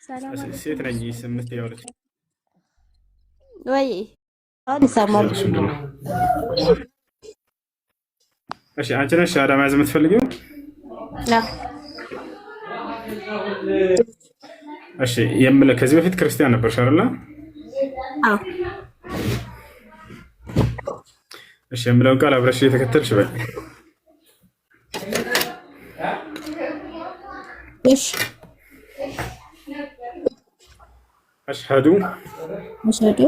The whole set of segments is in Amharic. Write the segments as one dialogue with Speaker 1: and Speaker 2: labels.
Speaker 1: ሰላም
Speaker 2: ሴት
Speaker 1: አለይኩም
Speaker 2: ነኝ
Speaker 1: ኡስታዝ።
Speaker 2: ስምንት ያለች
Speaker 1: ወይ አሁን ይሰማል?
Speaker 2: ያለሽ ምንድን ነው? እሺ አንቺ ነሽ ሻሃዳ መያዝ የምትፈልጊው?
Speaker 1: ላ
Speaker 2: እሺ የምልህ ከዚህ በፊት ክርስቲያን ነበርሽ አይደለ?
Speaker 1: አዎ።
Speaker 2: እሺ የምለውን ቃል አብረሽ እየተከተልሽ በይ።
Speaker 1: እሺ
Speaker 2: አሽሀዱ
Speaker 1: አሽሀዱ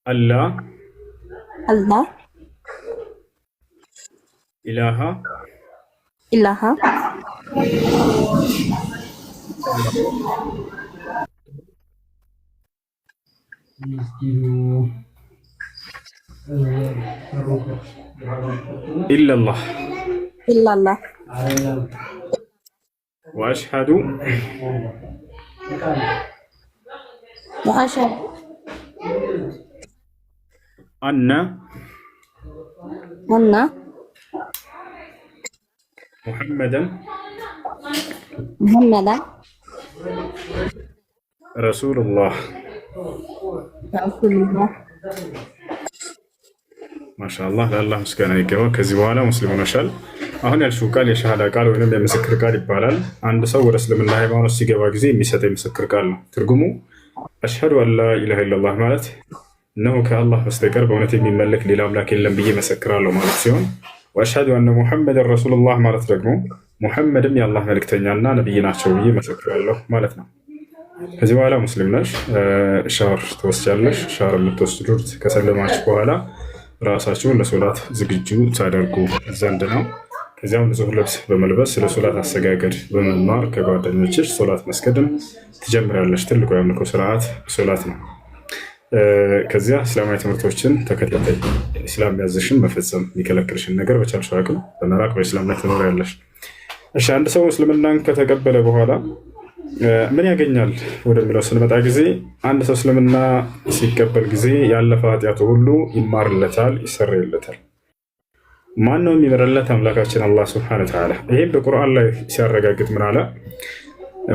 Speaker 2: አላ
Speaker 1: አላህ
Speaker 2: ኢላሃ
Speaker 1: ኢላሃ
Speaker 2: ኢለላህ
Speaker 1: ኢላላህ
Speaker 2: ወአሽሀዱ
Speaker 1: ወአሽሀዱ
Speaker 2: አነ
Speaker 1: አና
Speaker 2: ሙሐመደን
Speaker 1: ሙሐመዳን
Speaker 2: ረሱሉላህ።
Speaker 1: ረሱሉላህ።
Speaker 2: ማሻአላህ ለአላህ ምስጋና ይገባ። ከዚህ በኋላ ሙስሊም ሆነሻል። አሁን ያልሽው ቃል የሸሃዳ ቃል ወይም የምስክር ቃል ይባላል። አንድ ሰው ወደ እስልምና ሃይማኖት ሲገባ ጊዜ የሚሰጥ የምስክር ቃል ነው። ትርጉሙ አሽሀዱ አን ላ ኢላሃ ኢለላህ ማለት እነሆ ከአላህ በስተቀር በእውነት የሚመለክ ሌላ አምላክ የለም ብዬ መሰክራለሁ ማለት ሲሆን፣ ወአሽሀዱ አነ ሙሐመድን ረሱሉላህ ማለት ደግሞ ሙሐመድም የአላህ መልእክተኛና ነብይ ናቸው ብዬ መሰክራለሁ ማለት ነው። ከዚህ በኋላ ሙስሊም ነሽ። ሻወር ትወስጃለሽ። ሻወር የምትወስዱት ከሰለማችሁ በኋላ ራሳችሁን ለሶላት ዝግጁ ታደርጉ ዘንድ ነው። ከዚያም ንጹህ ልብስ በመልበስ ስለ ሶላት አሰጋገድ በመማር ከጓደኞችሽ ሶላት መስገድን ትጀምሪያለሽ። ትልቁ የአምልኮ ስርዓት ሶላት ነው። ከዚያ እስላማዊ ትምህርቶችን ተከታታይ ኢስላም ያዘሽን መፈጸም የሚከለክልሽን ነገር በቻልሽው አቅም በመራቅ በኢስላም ላይ ትኖሪያለሽ። እሺ አንድ ሰው እስልምናን ከተቀበለ በኋላ ምን ያገኛል ወደሚለው ስንመጣ ጊዜ አንድ ሰው እስልምና ሲቀበል ጊዜ ያለፈ ኃጢአቱ ሁሉ ይማርለታል፣ ይሰረይለታል። ማን ነው የሚምርለት? አምላካችን አላህ ሱብሓነሁ ወተዓላ። ይህም በቁርአን ላይ ሲያረጋግጥ ምን አለ?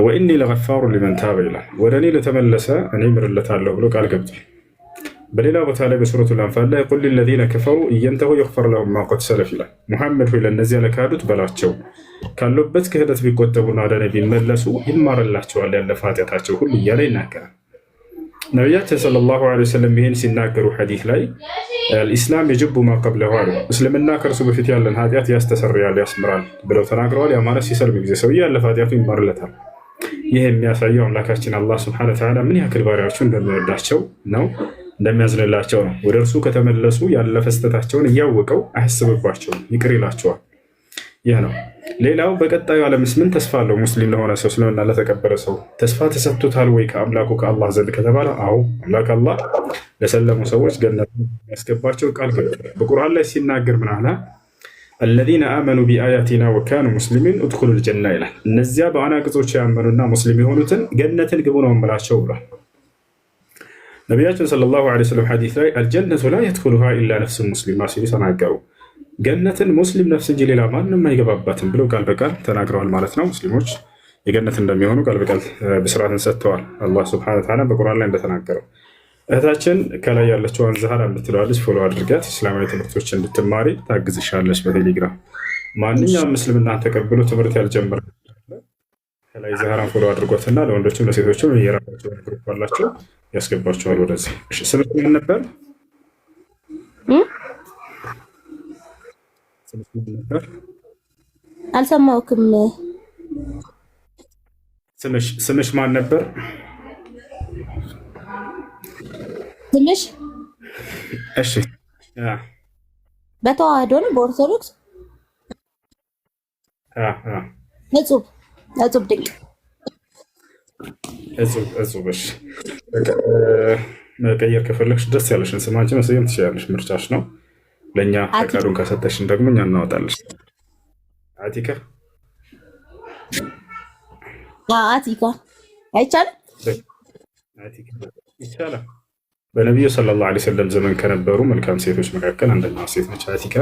Speaker 2: ወኢኒ ለገፋሩ ሊመን ታበ ይላል። ወደ እኔ ለተመለሰ እኔ ምርለታለሁ ብሎ ቃል ገብቷል። በሌላ ቦታ ላይ በሱረቱል አንፋል ላይ ቁል ሊለዚነ ከፈሩ እየንተሁ ይግፈር ለሁም ማ ቀድ ሰለፍ ይላል። ሙሐመድ ሆይ ለእነዚያ ለካዱት በላቸው ካሉበት ክህደት ቢቆጠቡና ወደ እኔ ቢመለሱ ይማርላቸዋል ያለፈ ኃጢአታቸው ሁሉ እያለ ይናገራል። ነቢያችን ሰለላሁ ዐለይሂ ወሰለም ይህን ሲናገሩ ሐዲስ ላይ አልኢስላም የጅቡ ማ ቀብለሁ አሉ። እስልምና ከእርሱ በፊት ያለን ኃጢአት ያስተሰርያል፣ ያስምራል ብለው ተናግረዋል። ያ ማለት ሲሰልም ጊዜ ሰውዬ ያለፈ ኃጢአቱ ይማርለታል። ይህ የሚያሳየው አምላካችን አላህ ሱብሓነሁ ወተዓላ ምን ያክል ባሪያዎቹ እንደሚወዳቸው ነው፣ እንደሚያዝንላቸው ነው። ወደ እርሱ ከተመለሱ ያለፈ ስህተታቸውን እያወቀው አያስብባቸውም፣ ይቅር ይላቸዋል። ይህ ነው። ሌላው በቀጣዩ ዓለምስ ምን ተስፋ አለው? ሙስሊም ለሆነ ሰው እስልምና ለተቀበለ ሰው ተስፋ ተሰጥቶታል ወይ ከአምላኩ ከአላህ ዘንድ ከተባለ አዎ፣ አምላክ አላህ ለሰለሙ ሰዎች ገነት የሚያስገባቸው ቃል ገብቷል። በቁርአን ላይ ሲናገር ምን አለ? አለዚነ አመኑ ቢአያቲና ወካኑ ሙስሊሚን ኡድኹሉል ጀና ይላል። እነዚያ በአናቅጾች ያመኑና ሙስሊም የሆኑትን ገነትን ግቡ ነው የምላቸው ብሏል። ነቢያችን ሰለላሁ ዐለይሂ ወሰለም ሐዲስ ላይ አልጀነቱ ላ የድኹሉሃ ኢላ ነፍስ ሙስሊማ ሲሉ ተናገሩ። ገነትን ሙስሊም ነፍስ እንጂ ሌላ ማንም አይገባባትም ብለው ቃል በቃል ተናግረዋል ማለት ነው። ሙስሊሞች የገነት እንደሚሆኑ ቃል በቃል ብስራትን ሰጥተዋል። አላህ ሱብሓነሁ ወተዓላ በቁርአን ላይ እንደተናገረው። እህታችን ከላይ ያለችውን ዛህራ የምትለዋለች ፎሎ አድርጋት። እስላማዊ ትምህርቶች እንድትማሪ ታግዝሻለች በቴሌግራም። ማንኛውም እስልምና ተቀብሎ ትምህርት ያልጀመረ ከላይ ዛህራን ፎሎ አድርጓትና ለወንዶችም ለሴቶችም የራሳቸው ግሩፕ አላቸው ያስገባቸዋል ወደዚህ። ስምሽ ምን ነበር?
Speaker 1: አልሰማሁም።
Speaker 2: ስምሽ ማን ነበር?
Speaker 1: ስምሽ?
Speaker 2: እሺ
Speaker 1: በተዋህዶ ነው በኦርቶዶክስ? እጹብ እጹብ ድንቅ
Speaker 2: እጹብ። እሺ መቀየር ከፈለግሽ ደስ ያለሽን ስም አንቺ መሰየም ትችላለሽ፣ ምርጫሽ ነው። ለእኛ ፈቃዱን ከሰጠሽን ደግሞ እኛ እናወጣለሽ። አቲካ
Speaker 1: አቲካ አይቻልም?
Speaker 2: ይቻላል። በነቢዩ ሰለላሁ ዐለይሂ ወሰለም ዘመን ከነበሩ መልካም ሴቶች መካከል አንደኛዋ ሴት ነች አቲካ።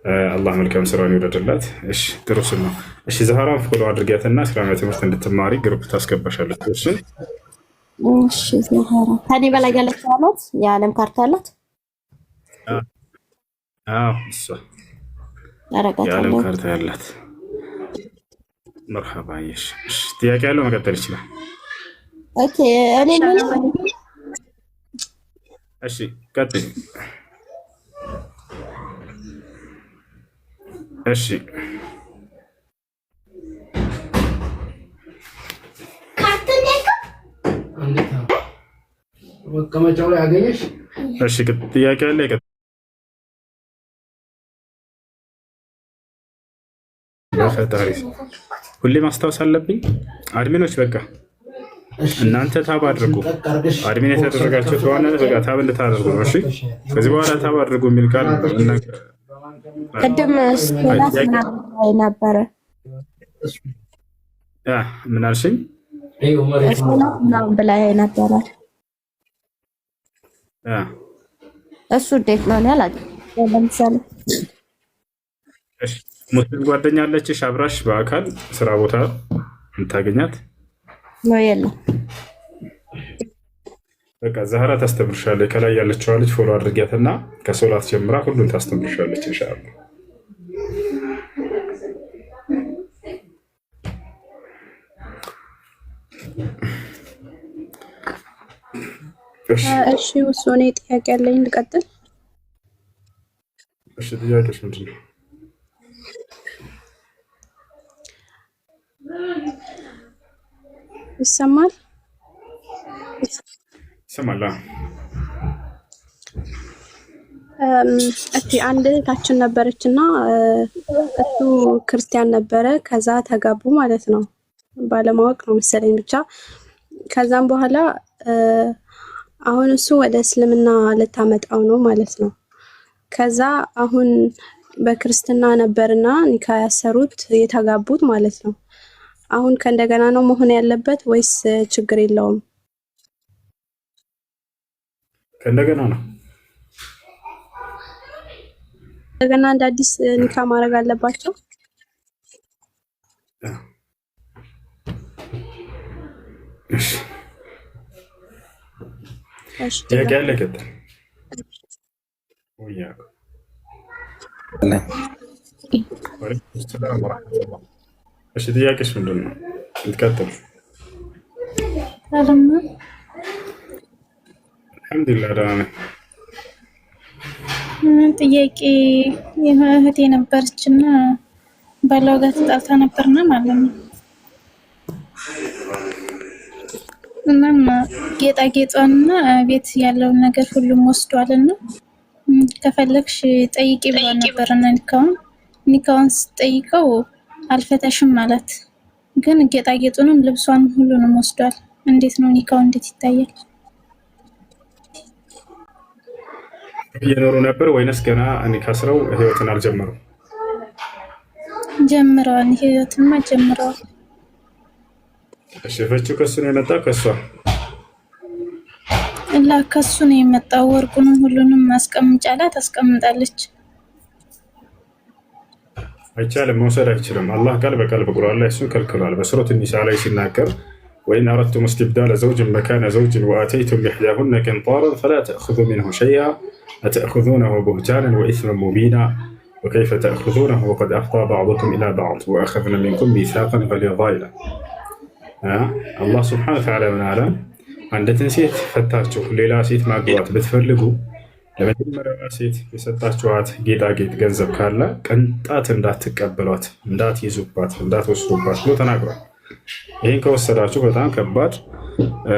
Speaker 2: አላህ መልካም ስራውን ይወደድላት። እሺ ጥሩ ስም ነው። እሺ ዛህራን ፎሎ አድርጊያትና እስላማዊ ትምህርት እንድትማሪ ግሩፕ ታስገባሻለች። እሱን
Speaker 1: እሺ ዛህራ ከኔ በላይ ያለች አላት የዓለም ካርታ አላት።
Speaker 2: አዎ እሷ የዓለም ካርታ ያላት መርሐባ። እሺ ጥያቄ ያለው መቀጠል ይችላል።
Speaker 1: ኦኬ እኔ ምን
Speaker 2: እሺ ቀጥል። እሺ
Speaker 3: መቀመጫው ላይ አገኘሽ?
Speaker 2: እሺ ጥያቄ አለ? ፈጣሪ ሁሌ ማስታወስ አለብኝ። አድሚኖች በቃ እናንተ ታብ አድርጉ። አድሚን የተደረጋችሁ ከሆነ በቃ ታብ እንድታደርጉ ነው። እሺ ከዚህ በኋላ ታብ አድርጉ የሚል ቃል
Speaker 1: ቅድም ነበረ።
Speaker 2: ምን አልሽኝ?
Speaker 1: ምናምን ብላ ነበረ። እሱ እንዴት ነው ያላል? ለምሳሌ
Speaker 2: ሙስሊም ጓደኛ አለችሽ አብራሽ በአካል ስራ ቦታ የምታገኛት
Speaker 1: ነው? የለም።
Speaker 2: በቃ ዛህራ ታስተምርሻለች። ከላይ ያለችዋ ልጅ ፎሎ አድርጊያትና ከሶላት ጀምራ ሁሉን ታስተምርሻለች ኢንሻአላህ።
Speaker 4: እሺ ውሱኔ ጥያቄ ያለኝ ልቀጥል?
Speaker 2: እሺ ጥያቄሽ ምንድን ነው?
Speaker 4: ይሰማል?
Speaker 2: ይሰማል።
Speaker 4: እቺ አንድ እህታችን ነበረችና እሱ ክርስቲያን ነበረ። ከዛ ተጋቡ ማለት ነው። ባለማወቅ ነው መሰለኝ ብቻ። ከዛም በኋላ አሁን እሱ ወደ እስልምና ልታመጣው ነው ማለት ነው። ከዛ አሁን በክርስትና ነበርና ኒካ ያሰሩት የተጋቡት ማለት ነው። አሁን ከእንደገና ነው መሆን ያለበት ወይስ ችግር የለውም?
Speaker 2: ከእንደገና ነው።
Speaker 4: እንደገና እንደ አዲስ ኒካ ማድረግ አለባቸው?
Speaker 2: ጥያቄ ያለ ቀጥል። እሺ ጥያቄሽ ምንድን ነው? ልትቀጥል? አልሐምዱሊላህ ደህና ነኝ።
Speaker 5: ጥያቄ እህቴ ነበረችና ባሏ ጋር ተጣልታ ነበርና ማለት ነው። እናም ጌጣጌጧንና ቤት ያለውን ነገር ሁሉም ወስዷልና ከፈለግሽ ጠይቂ ብሏን ነበርና ኒካውን ስጠይቀው አልፈታሽም ማለት ግን ጌጣጌጡንም ልብሷን ሁሉንም ወስዷል። እንዴት ነው ኒካው እንዴት ይታያል?
Speaker 2: እየኖሩ ነበር ወይንስ ገና ኒካ ስረው ህይወትን አልጀመሩም?
Speaker 5: ጀምረዋል። ህይወትማ ጀምረዋል።
Speaker 2: እሺ ፍቺው ከሱ ነው የመጣው ከሷ?
Speaker 5: ከሱ ነው የመጣው። ወርቁንም ሁሉንም አስቀምጫላት አስቀምጣለች።
Speaker 2: አይቻልም፣ መውሰድ አይችልም። አላህ ቃል በቃል በቁርአን ላይ እሱን ከልክሏል። በሱረት ኒሳ ላይ ሲናገር ወኢን አረድቱም እስቲብዳለ ዘውጅን መካነ ዘውጅን ወአተይቱም ኢሕዳሁነ ቂንጣራን ፈላ ተእኹዙ ሚንሁ ሸይአ አተእኹዙነሁ ቡህታናን ወኢስመን ሙቢና ወከይፈ ተእኹዙነሁ ወቀድ አፍዳ በዕዱኩም ኢላ በዕድ ወአኸዝነ ሚንኩም ሚሳቀን ገሊዛ ይላል። አላህ ስብሐነሁ ወተዓላ ምን አለ? አንዲትን ሴት ፈታችሁ ሌላ ሴት ማግባት ብትፈልጉ ለመጀመሪያዋ ሴት የሰጣችኋት ጌጣጌጥ ገንዘብ ካለ ቅንጣት እንዳትቀበሏት፣ እንዳትይዙባት፣ እንዳትወስዱባት ብሎ ተናግሯል። ይህን ከወሰዳችሁ በጣም ከባድ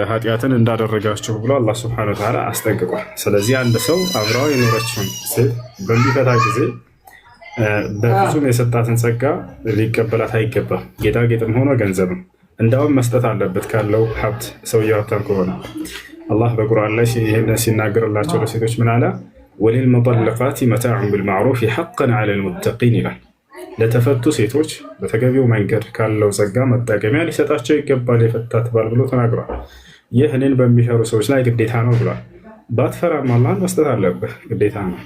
Speaker 2: ኃጢአትን እንዳደረጋችሁ ብሎ አላህ ስብሐነሁ ወተዓላ አስጠንቅቋል። ስለዚህ አንድ ሰው አብራው የኖረችውን ሴት በሚፈታ ጊዜ በፍጹም የሰጣትን ጸጋ ሊቀበላት አይገባም። ጌጣጌጥም ሆኖ ገንዘብም እንዳውም መስጠት አለበት ካለው ሀብት ሰውየው ሀብታም ከሆነ። አላህ በቁርአን ላይ ይህን ሲናገርላቸው ለሴቶች ምን አለ? ወሊልሙጠለቃት መታዑን ቢልማዕሩፍ ሐቀን ዐለል ሙተቂን ይላል። ለተፈቱ ሴቶች በተገቢው መንገድ ካለው ጸጋ መጠቀሚያ ሊሰጣቸው ይገባል የፈታት ባል ብሎ ተናግሯል። ይህ እኔን በሚፈሩ ሰዎች ላይ ግዴታ ነው ብሏል። ባትፈራም አላህን መስጠት አለብህ፣ ግዴታ ነው።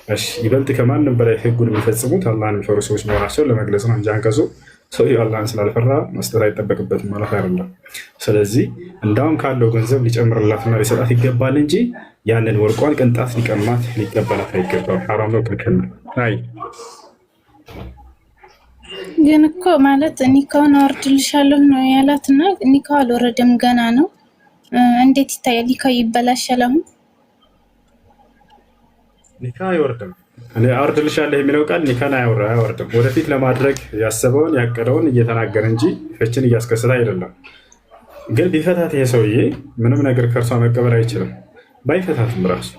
Speaker 2: እሺ ይበልጥ ከማንም በላይ ህጉን የሚፈጽሙት አላህን የሚፈሩ ሰዎች መሆናቸውን ለመግለጽ ነው እንጂ አንቀጹ ሰውየው አላህን ስላልፈራ መስጠት አይጠበቅበትም ማለት አይደለም። ስለዚህ እንዳውም ካለው ገንዘብ ሊጨምርላትና ሊሰጣት ይገባል እንጂ ያንን ወርቋን ቅንጣት ሊቀማት ሊቀበላት አይገባም። ሐራም ነው፣ ክልክል ነው። አይ
Speaker 5: ግን እኮ ማለት ኒካውን አወርድልሻለሁ ነው ያላትና ኒካው አልወረደም ገና ነው። እንዴት ይታያል? ኒካው ይበላሻል። አሁን
Speaker 2: ኒካ አይወርድም። እኔ አወርድልሻለሁ የሚለው ቃል ኒካን አያወርድም። ወደፊት ለማድረግ ያሰበውን ያቀደውን እየተናገረ እንጂ ፍችን እያስከሰተ አይደለም። ግን ቢፈታት ይሄ ሰውዬ ምንም ነገር ከእርሷ መቀበል አይችልም። ባይፈታትም ራሱ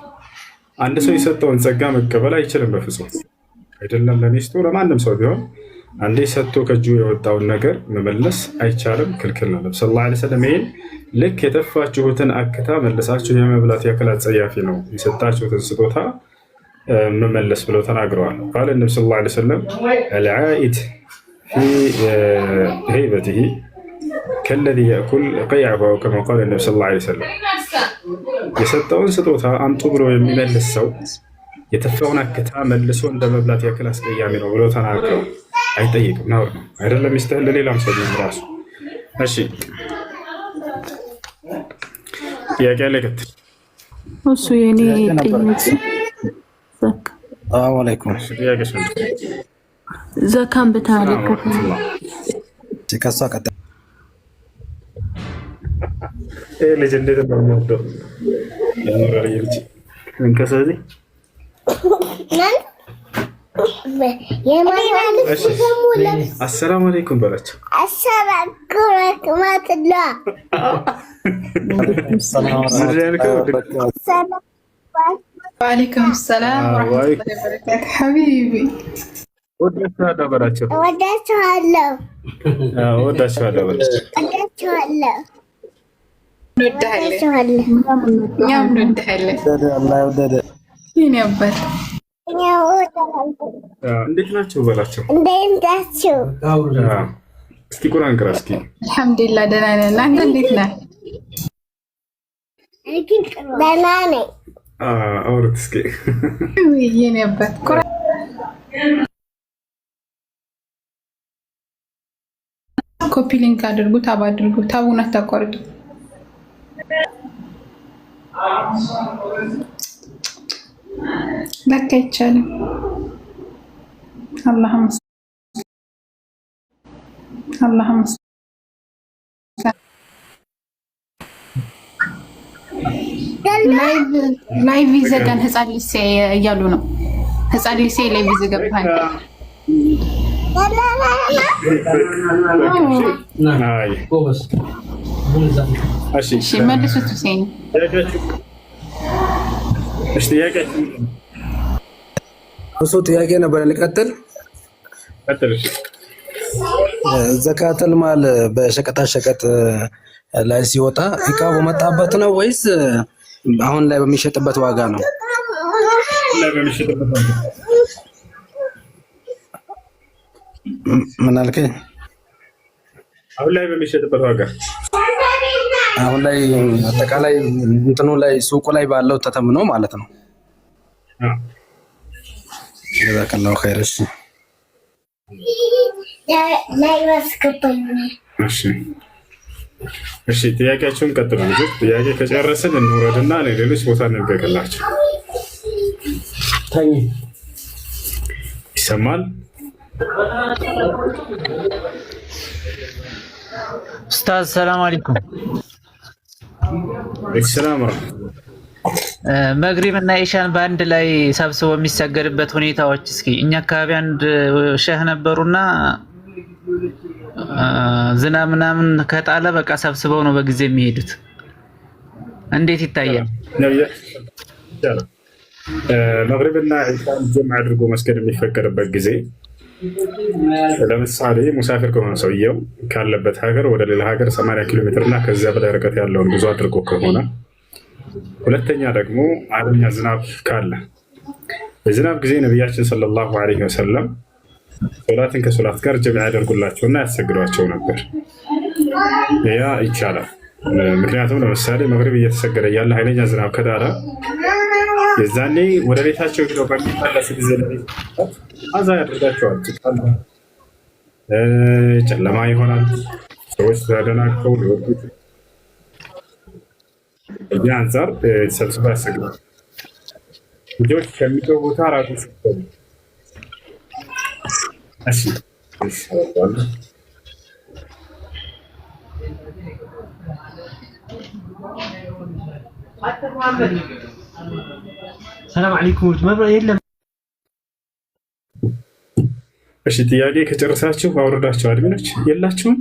Speaker 2: አንድ ሰው የሰጠውን ጸጋ መቀበል አይችልም በፍጹም። አይደለም ለሚስቱ ለማንም ሰው ቢሆን አንዴ ሰጥቶ ከእጁ የወጣውን ነገር መመለስ አይቻልም፣ ክልክል ነው። ነብዩ ሰለላሁ ዐለይሂ ወሰለም ይሄን ልክ የተፋችሁትን አክታ መልሳችሁ የመብላት ያክል አጸያፊ ነው የሰጣችሁትን ስጦታ መመለስ ብለው ተናግረዋል። ቃል ነብዩ ሰለላሁ ዐለይሂ ወሰለም አልዓኢድ ፊ ሂበቲሂ ከለዚ የእኩል ቀይዐሁ ከማ ቃለ ነብዩ ሰለላሁ ዐለይሂ ወሰለም የሰጠውን ስጦታ አምጡ ብሎ የሚመልስ ሰው የተፋውን አክታ መልሶ እንደ መብላት ያክል አስቀያሚ ነው ብለው ተናግረዋል። አይጠይቅም ነው አይደለም ሚስትህን ለሌላም ሰው ራሱ። እሺ ጥያቄ አለ ከት
Speaker 3: እሱ የኔ ጥያቄ
Speaker 6: ሰላም አለይኩም
Speaker 2: ጥያቄ ነው።
Speaker 3: ዘካን በተመለከተ
Speaker 6: ከሷ ቀጥ
Speaker 2: ልጅ እንዴት ነው የሚወደው ያኖራል ልጅ እንከሰዚ አሰላሙ አለይኩም በላቸው።
Speaker 7: ወአለይኩም ሰላም ወራህመቱላሂ ወበረካቱ። ሐቢቢ
Speaker 2: ወዳችኋለሁ በላቸው።
Speaker 8: ወዳችኋለሁ
Speaker 2: በላቸው።
Speaker 7: እንወድሃለን፣ እኛም እንወድሃለን።
Speaker 6: አላህ ይወደደ
Speaker 7: የኔ አባት
Speaker 2: እንዴት ናችሁ በላቸው።
Speaker 8: እንዴት ናችሁ?
Speaker 2: እስኪ ቁርአን ቅራ እስኪ።
Speaker 7: አልሐምዱሊላህ ደህና ነን። አንተ እንዴት ነህ?
Speaker 8: ደህና ነኝ።
Speaker 2: አውርት እስኪ።
Speaker 7: የኔ አባት ኮፒ ሊንክ አድርጉ፣ ታብ አድርጉ፣ ታቡን አታቋርጡ። ለካ አይቻልም። አላህም ላይቭ ይዘጋን ህፃን ልጅ እያሉ ነው። ህፃን ልጅ ላይቭ ይዘጋብሃል። እሺ መልሱት። ሁሴን
Speaker 6: እሱ ጥያቄ ነበር። ልቀጥል። ዘካተል ማል በሸቀጣ ሸቀጥ ላይ ሲወጣ እቃ በመጣበት ነው ወይስ አሁን ላይ በሚሸጥበት ዋጋ ነው? ምን አልከኝ?
Speaker 2: አሁን ላይ በሚሸጥበት ዋጋ
Speaker 6: አሁን ላይ አጠቃላይ እንትኑ ላይ ሱቁ ላይ ባለው ተተምኖ ማለት ነው። ጀዛከላሁ ኸይር።
Speaker 2: እሺ ጥያቄያችሁን ቀጥሉ ልጆች። ጥያቄ ከጨረስን እንውረድና ሌሎች ቦታ እንልቀቅላቸው። ይሰማል?
Speaker 9: ኡስታዝ ሰላም አለይኩም።
Speaker 2: ሰላም
Speaker 9: መግሪብ እና ኢሻን በአንድ ላይ ሰብስበው የሚሰገድበት ሁኔታዎች እስኪ። እኛ አካባቢ አንድ ሸህ ነበሩና ዝናብ ምናምን ከጣለ በቃ ሰብስበው ነው በጊዜ የሚሄዱት። እንዴት ይታያል?
Speaker 2: መግሪብና ኢሻን ጀምዕ አድርጎ መስገድ የሚፈቀድበት ጊዜ ለምሳሌ ሙሳፊር ከሆነ ሰውየው ካለበት ሀገር ወደ ሌላ ሀገር 80 ኪሎ ሜትር እና ከዚያ በላይ ርቀት ያለውን ጉዞ አድርጎ ከሆነ፣ ሁለተኛ ደግሞ ኃይለኛ ዝናብ ካለ፣ በዝናብ ጊዜ ነቢያችን ሰለላሁ ዐለይሂ ወሰለም ሶላትን ከሶላት ጋር ጀምዕ ያደርጉላቸውና ያሰግዷቸው ነበር። ያ ይቻላል። ምክንያቱም ለምሳሌ መግሪብ እየተሰገደ ያለ ኃይለኛ ዝናብ ከጣለ የዛኔ ወደ ቤታቸው ሄደው በሚመለስ ጊዜ አዛ ያደርጋቸዋል። ጨለማ ይሆናል። ሰዎች ተደናቅፈው ሊወጡት እዚህ አንጻር ተሰብስባ ያሰግዳል። ልጆች ከሚጮህ ቦታ ራቁ ሲባሉ እሺ ይሰራል።
Speaker 10: ሰላም አለይኩም መብራት የለም።
Speaker 2: እሺ ጥያቄ ከጨረሳችሁ አውርዳቸው። አድሚኖች የላችሁም?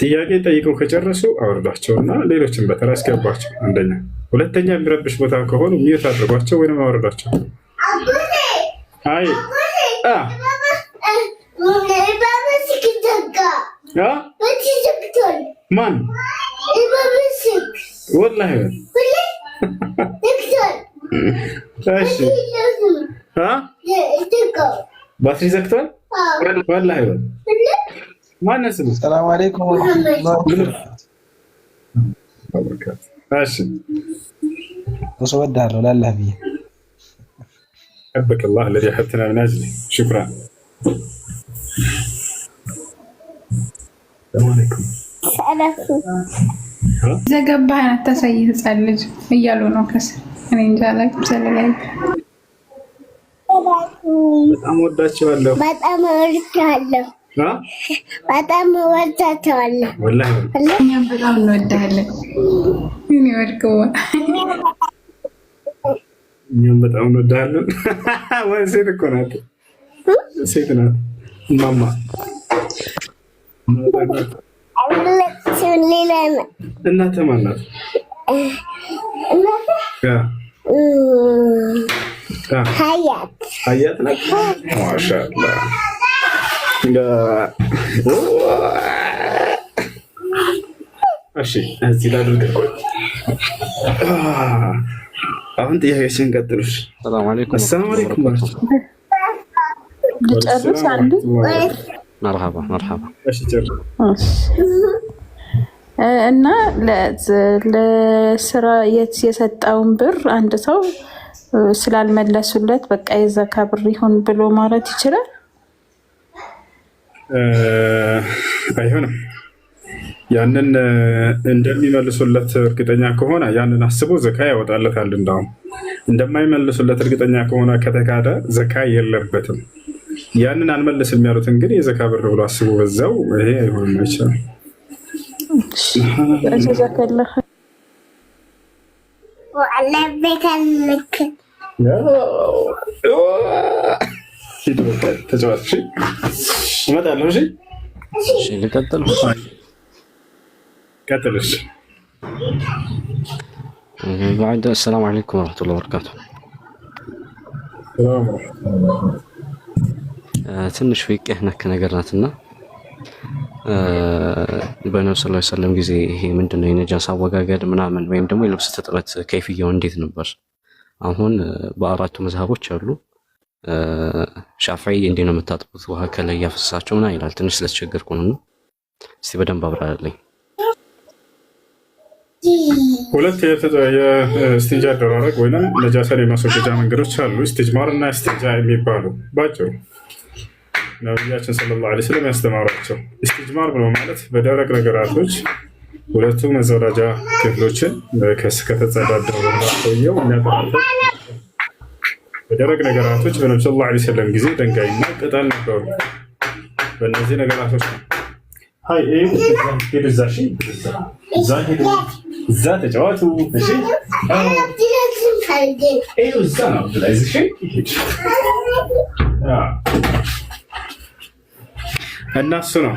Speaker 2: ጥያቄ ጠይቀው ከጨረሱ አውርዳቸውና ሌሎችን በተራ አስገባቸው። አንደኛ፣ ሁለተኛ የሚረብሽ ቦታ ከሆኑ ሚዩት አድርጓቸው ወይንም አውርዳቸው። አይ ማን ወላሂ እሺ ባትሪ ዘግቷል። ወላሂ ማነው ስሙ?
Speaker 6: ሰላም አለይኩም
Speaker 2: እሺ
Speaker 6: ወሰወዳለሁ ላላህ ብዬ
Speaker 2: حبك الله الذي حبتنا من اجله شكرا السلام عليكم
Speaker 7: ዘገባህ አታሳይ ህፃን ልጅ እያሉ ነው ከስር እኔ እንጃ አላውቅም ስለላይ
Speaker 2: በጣም ወዳቸዋለሁ
Speaker 8: በጣም ወዳቸዋለሁ
Speaker 2: ወላሂ
Speaker 7: እኛም በጣም እንወዳለን እኔ ወድቀው
Speaker 2: እኛም በጣም እንወዳለን ወይ ሴት እኮ ናት ሴት ናት ማማ እናትህ ማን ናት? ሀያት ናት። ማሻአላህ እሺ እዚህ ላድርግ። አሁን ጥያቄችን ቀጥሉሽ።
Speaker 11: ሰላም አለይኩም።
Speaker 2: አሰላሙ አለይኩም።
Speaker 3: ልጨርስ አንድ
Speaker 11: መርሐባ መርሐባ።
Speaker 2: እሺ ጨርስ።
Speaker 3: እና ለስራ የሰጠውን ብር አንድ ሰው ስላልመለሱለት በቃ የዘካ ብር ይሁን ብሎ ማለት ይችላል?
Speaker 2: አይሆንም። ያንን እንደሚመልሱለት እርግጠኛ ከሆነ ያንን አስቦ ዘካ ያወጣለታል። እንዳውም እንደማይመልሱለት እርግጠኛ ከሆነ ከተካደ ዘካ የለበትም። ያንን አንመልስም ያሉትን ግን የዘካ ብር ብሎ አስቦ በዛው ይሄ አይሆንም አይቻልም።
Speaker 3: ጀዛከላህ
Speaker 2: ተጫዋች እመጣለሁ።
Speaker 11: እሺ ልቀጥል።
Speaker 2: ቀጥልሽ።
Speaker 11: بعد السلام عليكم ورحمة الله وبركاته. ትንሽ ፊቅህ ነክ ነገር ናትና በነብዩ ሰለላሁ ዐለይሂ ወሰለም ጊዜ ይሄ ምንድነው የነጃሳ አወጋገድ ምናምን ወይም ደግሞ የልብስ እጥበት ከይፍያው እንዴት ነበር? አሁን በአራቱ መዝሐቦች አሉ። ሻፊዒ እንዴት ነው የምታጥቡት? ውሃ ከላይ ያፈሳቸው ምናምን ይላል። ትንሽ ስለተቸገርኩ ነው። እስቲ በደንብ አብራራልኝ።
Speaker 2: ሁለት የእስቲንጃ አደራረግ ወይም ነጃሳን የማስወገጃ መንገዶች አሉ። ኢስቲጅማር እና ኢስቲንጃ የሚባሉ ባጭሩ ነቢያችን ሰለላሁ ዐለይሂ ወሰለም ያስተማሯቸው። ኢስቲጅማር ብሎ ማለት በደረቅ ነገራቶች ሁለቱ መጸዳጃ ክፍሎችን ከተጸዳዳ በኋላ ሰውየው የሚያጠራበት በደረቅ ነገራቶች በነብዩ ሰለላሁ ዐለይሂ ወሰለም ጊዜ ድንጋይና ቅጠል ነበሩ። በእነዚህ ነገራቶች ነው እዛ ተጫዋቱ እና እሱ ነው።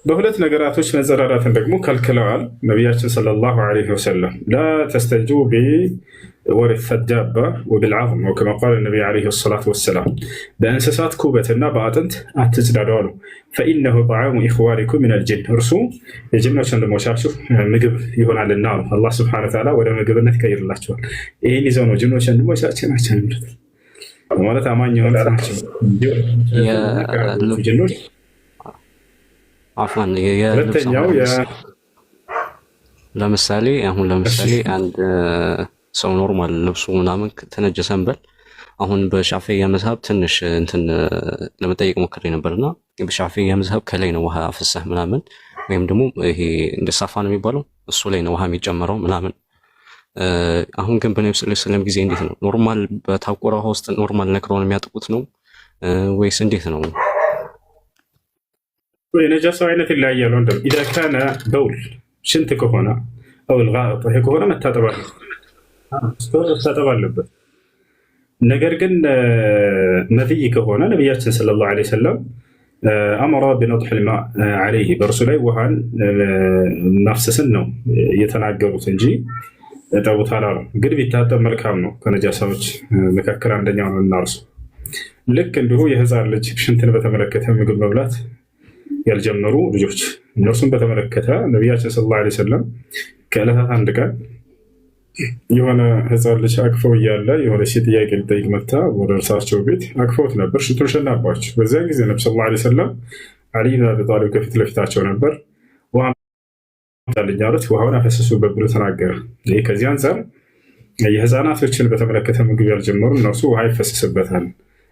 Speaker 2: በሁለት ነገራቶች መጸዳዳትን ደግሞ ከልክለዋል ነቢያችን ሰለላሁ ዐለይሂ ወሰለም። ላ ተስተንጁ ቢወሪት ዳባ ወቢልዓዝም ወከማ ቃለ ነቢይ ዐለይሂ ሰላቱ ወሰላም፣ በእንስሳት ኩበትና በአጥንት አትጽዳዱ አሉ። ፈኢነሁ ጠዓሙ ኢኽዋኒኩም ሚነል ጅን፣ እርሱ የጅኖች ወንድሞቻችሁ ምግብ ይሆናልና አሉ። አላህ ሱብሓነሁ ወተዓላ ወደ ምግብነት ይቀይርላቸዋል። ይህን ይዘው ነው ጅኖች ወንድሞቻችን ናቸው የሚሉት ማለት አማኝ የሆነ ናቸው ጅኖች።
Speaker 11: አፋን
Speaker 2: ሁለተኛው
Speaker 11: ለምሳሌ አንድ ሰው ኖርማል ልብሱ ምናምን ተነጀሰን በል አሁን በሻፊዒያ መዝሀብ ትንሽ እንትን ለመጠየቅ ሞክሬ ነበርና በሻፊዒያ መዝሀብ ከላይ ነው ውሃ አፍሰህ ምናምን ወይም ደግሞ ይሄ እንደ ሳፋ ነው የሚባለው እሱ ላይ ነው ውሃ የሚጨመረው ምናምን። አሁን ግን በነብዩ ሰለላሁ ዐለይሂ ወሰለም ጊዜ እንዴት ነው? ኖርማል በታቆረ ውሃ ውስጥ ኖርማል ነክረውን የሚያጥቁት ነው ወይስ እንዴት ነው?
Speaker 2: የነጃሳው አይነት ይለያያል። ወንድም ኢዛ ካነ በውል ሽንት ከሆነ አው الغائط ይሄ ከሆነ መታጠብ አለበት። ነገር ግን ነብይ ከሆነ ነብያችን ሰለላሁ ዐለይሂ ወሰለም አመራ بنضح الماء عليه በእርሱ ላይ ውሃን ማፍሰስን ነው የተናገሩት እንጂ ጠቡት አላሉ። ግን ቢታጠብ መልካም ነው። ከነጃሳዎች መካከል አንደኛው ነው እናርሱ። ልክ እንዲሁ የህፃን ልጅ ሽንትን በተመለከተ ምግብ መብላት ያልጀመሩ ልጆች እነርሱን በተመለከተ ነቢያችን ሰለላሁ ዐለይሂ ወሰለም ከዕለታት አንድ ቀን የሆነ ህፃን ልጅ አቅፈው እያለ የሆነ ሴት ጥያቄ ልጠይቅ መጥታ ወደ እርሳቸው ቤት አቅፈውት ነበር። ሽንቱን ሸናባቸው። በዚያን ጊዜ ነቢ ሰለላሁ ዐለይሂ ወሰለም አሊ ብን አቢ ጣሊብ ከፊት ለፊታቸው ነበር። ውሃ ታልኛ አሉት። ውሃውን አፈሰሱበት ብሎ ተናገረ። ይህ ከዚህ አንጻር የህፃናቶችን በተመለከተ ምግብ ያልጀመሩ እነርሱ ውሃ ይፈሰስበታል።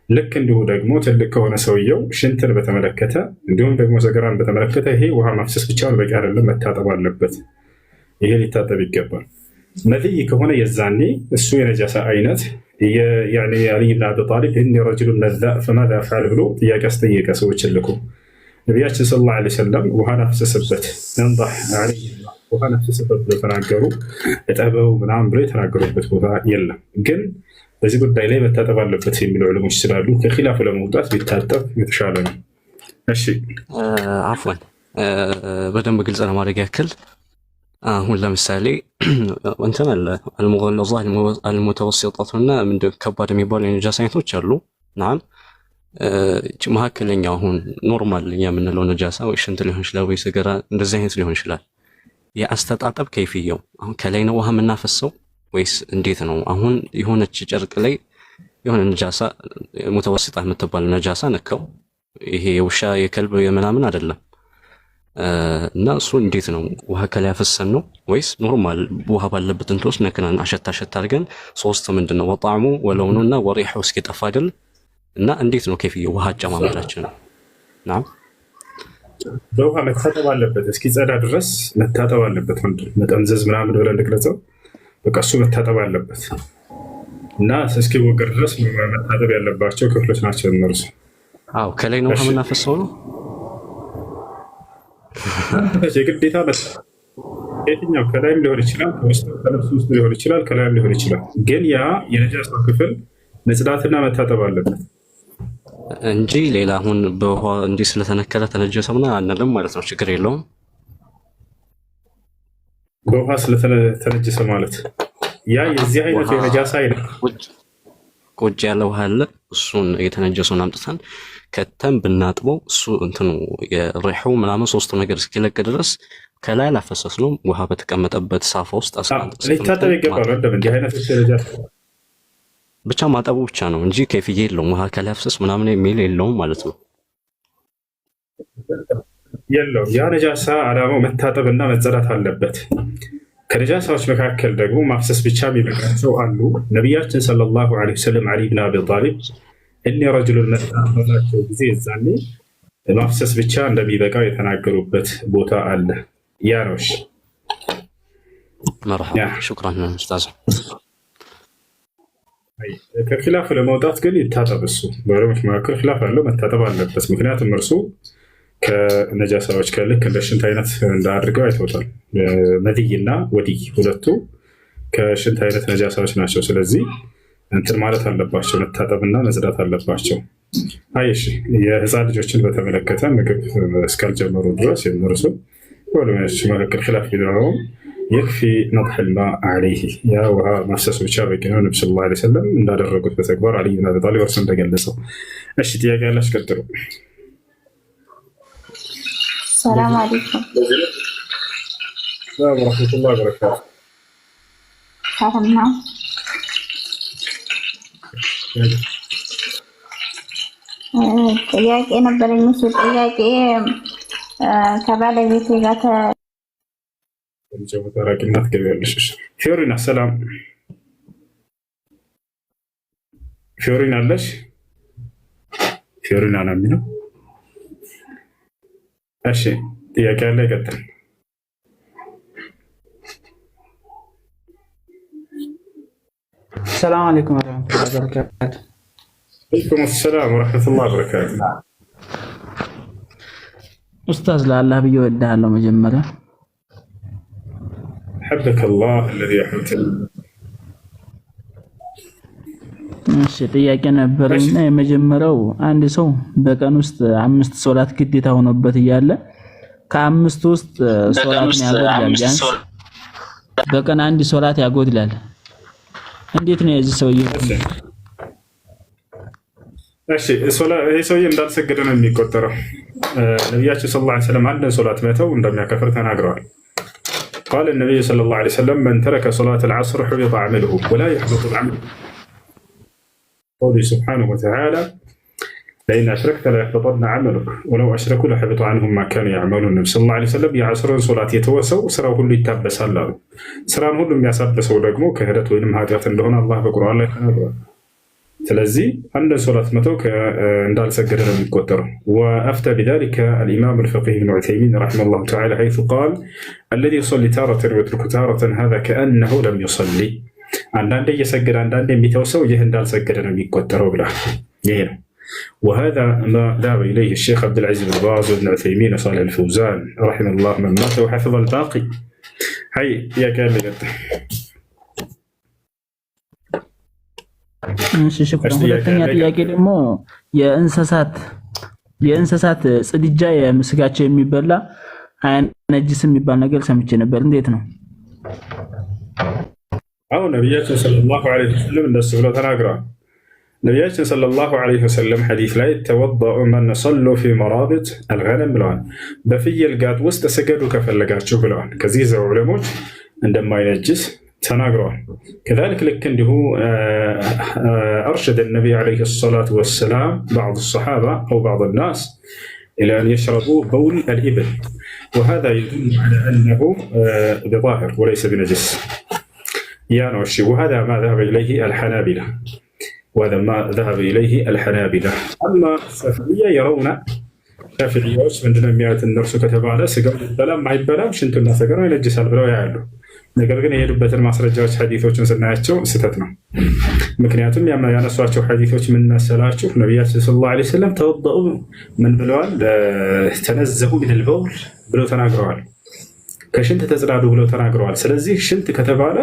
Speaker 2: ልክ እንዲሁ ደግሞ ትልቅ ከሆነ ሰውየው ሽንትን በተመለከተ እንዲሁም ደግሞ ሰገራን በተመለከተ ይሄ ውሃ ማፍሰስ ብቻውን በቂ አይደለም፣ መታጠብ አለበት። ይሄ ሊታጠብ ይገባል። ነቢይ ከሆነ የዛኔ እሱ የነጃሳ አይነት አሊ ብን አቢ ጣሊብ እኒ ረጅሉን ነዛእ ፈማዛ አፍዐል ብሎ ጥያቄ አስጠየቀ። ሰዎችን ልኮ ነቢያችን ሰለላሁ ዐለይሂ ወሰለም ውሃን አፍሰስበት ነንضح ዐለይሂ ውሃን አፍሰስበት ብሎ ተናገሩ። እጠበው ምናምን ብሎ የተናገሩበት ቦታ የለም። ግን በዚህ ጉዳይ ላይ መታጠብ አለበት የሚሉ ዕለሞች ስላሉ ከኺላፉ ለመውጣት ቢታጠብ የተሻለ ነው። እሺ
Speaker 11: አፍዋን በደንብ ግልጽ ለማድረግ ያክል አሁን ለምሳሌ እንትን አለ አልሙገለዛ አልሙተወሲጣቱና ምንድን ከባድ የሚባሉ የነጃሳ አይነቶች አሉ። ናም መካከለኛ አሁን ኖርማል የምንለው ነጃሳ ወይ ሽንት ሊሆን ይችላል ወይ ሰገራ እንደዚህ አይነት ሊሆን ይችላል። የአስተጣጠብ ከይፍያው አሁን ከላይ ነው ውሃ የምናፈሰው ወይስ እንዴት ነው? አሁን የሆነች ጨርቅ ላይ የሆነ ነጃሳ ሙተወሲጣ የምትባል ነጃሳ ነካው። ይሄ የውሻ የከልብ የምናምን አይደለም እና እሱ እንዴት ነው? ውሃ ከላይ አፈሰን ነው ወይስ ኖርማል ውሃ ባለበት እንትን ውስጥ ነክናን አሸታ አድርገን ሶስት ምንድነው ወጣዕሙ ወለውኑና ወሪሑ እስኪጠፋ አይደል? እና እንዴት ነው ከይፍያው ውሃ አጨማመራችን ነው? ናም
Speaker 2: በውሃ መታጠብ አለበት። እስኪጸዳ ድረስ መታጠብ አለበት። መጠምዘዝ ምናምን ብለን እንደገለጸው በቃ እሱ መታጠብ አለበት እና እስኪወገድ ድረስ መታጠብ ያለባቸው ክፍሎች ናቸው እነርሱ።
Speaker 11: አዎ ከላይ ነው ውሃ የምናፈሰው ነው
Speaker 2: የግዴታ የትኛው ከላይም ሊሆን ይችላል፣ ከልብሱ ውስጥ ሊሆን ይችላል፣ ከላይም ሊሆን ይችላል። ግን ያ የነጃሳው ክፍል መጽዳትና መታጠብ አለበት
Speaker 11: እንጂ ሌላ አሁን በውሃ እንዲህ ስለተነከረ ተነጀሰ ምናምን አንልም ማለት ነው። ችግር የለውም።
Speaker 2: በውሃ ስለተነጀሰ ማለት ያ የዚህ አይነት የነጃሳ አይነት
Speaker 11: ቁጭ ያለ ውሃ አለ። እሱን የተነጀሰውን አምጥተን ከተን ብናጥበው እሱ እንትኑ የሪሑ ምናምን ሶስቱ ነገር እስኪለቅ ድረስ ከላይ አላፈሰስነውም። ውሃ በተቀመጠበት ሳፋ ውስጥ
Speaker 2: ሊታጠብ ይገባል። እንዲህ አይነት ነጃሳ
Speaker 11: ብቻ ማጠቡ ብቻ ነው እንጂ ከይፍያ የለውም። ውሃ ከላይ አፍሰስ ምናምን የሚል የለውም ማለት ነው።
Speaker 2: የለውም። ያ ነጃሳ ዓላማው መታጠብና መጸዳት አለበት። ከነጃሳዎች መካከል ደግሞ ማፍሰስ ብቻ የሚበቃቸው አሉ። ነቢያችን ሰለላሁ ዐለይሂ ወሰለም አሊ ብን አቢ ጣሊብ እኒ ረጅሉን ነዛእ ባላቸው ጊዜ የዛኔ ማፍሰስ ብቻ እንደሚበቃው የተናገሩበት ቦታ አለ። ያ ነው።
Speaker 11: መርሐባ ሹክራን ኡስታዝ።
Speaker 2: ከኺላፍ ለመውጣት ግን ይታጠብ። እሱ በዑለሞች መካከል ኺላፍ አለው፣ መታጠብ አለበት። ምክንያቱም እርሱ ከነጃሳዎች ከልክ እንደ ሽንት አይነት እንዳድርገው አይተውታል። መድይና ወዲይ ሁለቱ ከሽንት አይነት ነጃሳዎች ናቸው። ስለዚህ እንትን ማለት አለባቸው፣ መታጠብና መጽዳት አለባቸው። እሺ የህፃን ልጆችን በተመለከተ ምግብ እስካልጀመሩ ድረስ የነርሱ በዑለሞች መካከል ኺላፍ ቢኖረውም የክፊ ነضح الماء عليه ያ ውሃ ማፍሰሱ ብቻ በቂ ነው። ነብዩ ሰለላሁ ዐለይሂ ወሰለም እንዳደረጉት በተግባር አሊ ብን አቢ ጣሊብ እርሱ እንደገለጸው። እሺ ጥያቄ ያላችሁ ቀጥሉ።
Speaker 5: ሰላም አለይኩም
Speaker 2: ወራህመቱላሂ ወበረካቱ።
Speaker 5: ሰላም ነው። ጥያቄ ነበረኝ። እሱ ጥያቄ ከባለቤቴ ጋር
Speaker 2: ተራቂናት ገበያለሽ። ፊዮሪና ሰላም ፊዮሪና አለሽ? ፊዮሪና ነው የሚለው። እሺ ጥያቄ አለ? ይቀጥል።
Speaker 12: ሰላም አለይኩም ወራህመቱላሂ ወበረካቱ።
Speaker 2: ወአለይኩም ሰላም ወራህመቱላሂ ወበረካቱ።
Speaker 12: ኡስታዝ ለአላህ ብዬ እወድሃለሁ። መጀመሪያ
Speaker 2: حبك الله الذي أحببتني።
Speaker 12: እሺ ጥያቄ ነበረና የመጀመሪያው አንድ ሰው በቀን ውስጥ 5 ሶላት ግዴታ ሆኖበት እያለ ከአምስቱ ውስጥ ሶላትን ያጎድላል። ቢያንስ በቀን አንድ ሶላት ያጎድላል። እንዴት ነው የዚህ ሰውዬ?
Speaker 2: እሺ ይሄ ሰውዬ እንዳልሰገደ ነው የሚቆጠረው። ነቢያችን ሰለላሁ ዐለይሂ ወሰለም አንድን ሶላት መተው እንደሚያከፍር ተናግረዋል። قال النبي صلى الله عليه وسلم من ترك صلاة العصر حبط عمله ولا يحبط العمل. قوله سبحانه وتعالى لئن أشركت ليحبطن عملك ولو أشركوا لحبط عنهم ما كانوا يعملون. النبي صلى الله عليه وسلم የዐስር ሶላት የተወሰው ስራው ሁሉ ይታበሳል አሉ። ስራን ሁሉ የሚያሳበሰው ደግሞ ክህደት ወይንም ኃጢአት እንደሆነ አላህ በቁርአን ላይ ተናግሯል። ስለዚህ አንድን ሶላት መተው እንዳልሰገደ ነው የሚቆጠረው። وأفتى بذلك الإمام الفقيه ابن عثيمين رحمه الله تعالى حيث قال الذي يصلي تارة ويترك تارة هذا كأنه لم يصلي. አንዳንዴ እየሰገደ አንዳንዴ የሚተው ሰው ይህ እንዳልሰገደ ነው የሚቆጠረው ብሏል። ይሄ ነው وهذا ما ذهب إليه الشيخ عبد العزيز بن باز وابن عثيمين وصالح الفوزان رحمه الله من مات وحفظ الباقي. هاي يا كامل
Speaker 12: እሺ ሽኩራን። ሁለተኛ ጥያቄ ደግሞ የእንስሳት ጽድጃ የምስጋቸው የሚበላ አይነጅስ የሚባል ነገር ሰምቼ ነበር። እንዴት ነው?
Speaker 2: አሁን ነቢያችን ሰለላሁ ዐለይሂ ወሰለም እንደሱ ብለው ተናግረዋል። ነቢያችን ሰለላሁ ዐለይሂ ወሰለም ሐዲስ ላይ ተወደኡ መን ሰሉ ፊ መራቢጥ አልገነም ብለዋል። በፍየል ጋጥ ውስጥ ስገዱ ከፈለጋችሁ ብለዋል። ከዚህ ዘው ዑለሞች እንደማይነጅስ ተናግረዋል። ከዛልክ ልክ እንዲሁ أرشد النبي عليه الصلاة والسلام بعض الصحابة أو بعض الناس إلى أن يشربوا بول الإبل وهذا يدل على أنه بظاهر وليس بنجس يا نوشي. وهذا ما ذهب إليه الحنابلة وهذا ما ذهب إليه الحنابلة. أما الشافعية يرون شافعيዎች ምንድነው የሚያዩት? እነርሱ ከተባለ ስጋው ይበላም አይበላም ሽንቱና ሰገራው ይነጅሳል ብለው ያሉ። ነገር ግን የሄዱበትን ማስረጃዎች ሐዲሶችን ስናያቸው ስህተት ነው። ምክንያቱም ያነሷቸው ሐዲሶች ምን መሰላችሁ? ነቢያችን ሰለላሁ ዐለይሂ ወሰለም ተወደኡ ምን ብለዋል? ተነዘሁ ሚነል በውል ብለው ተናግረዋል። ከሽንት ተጽዳዱ ብለው ተናግረዋል። ስለዚህ ሽንት ከተባለ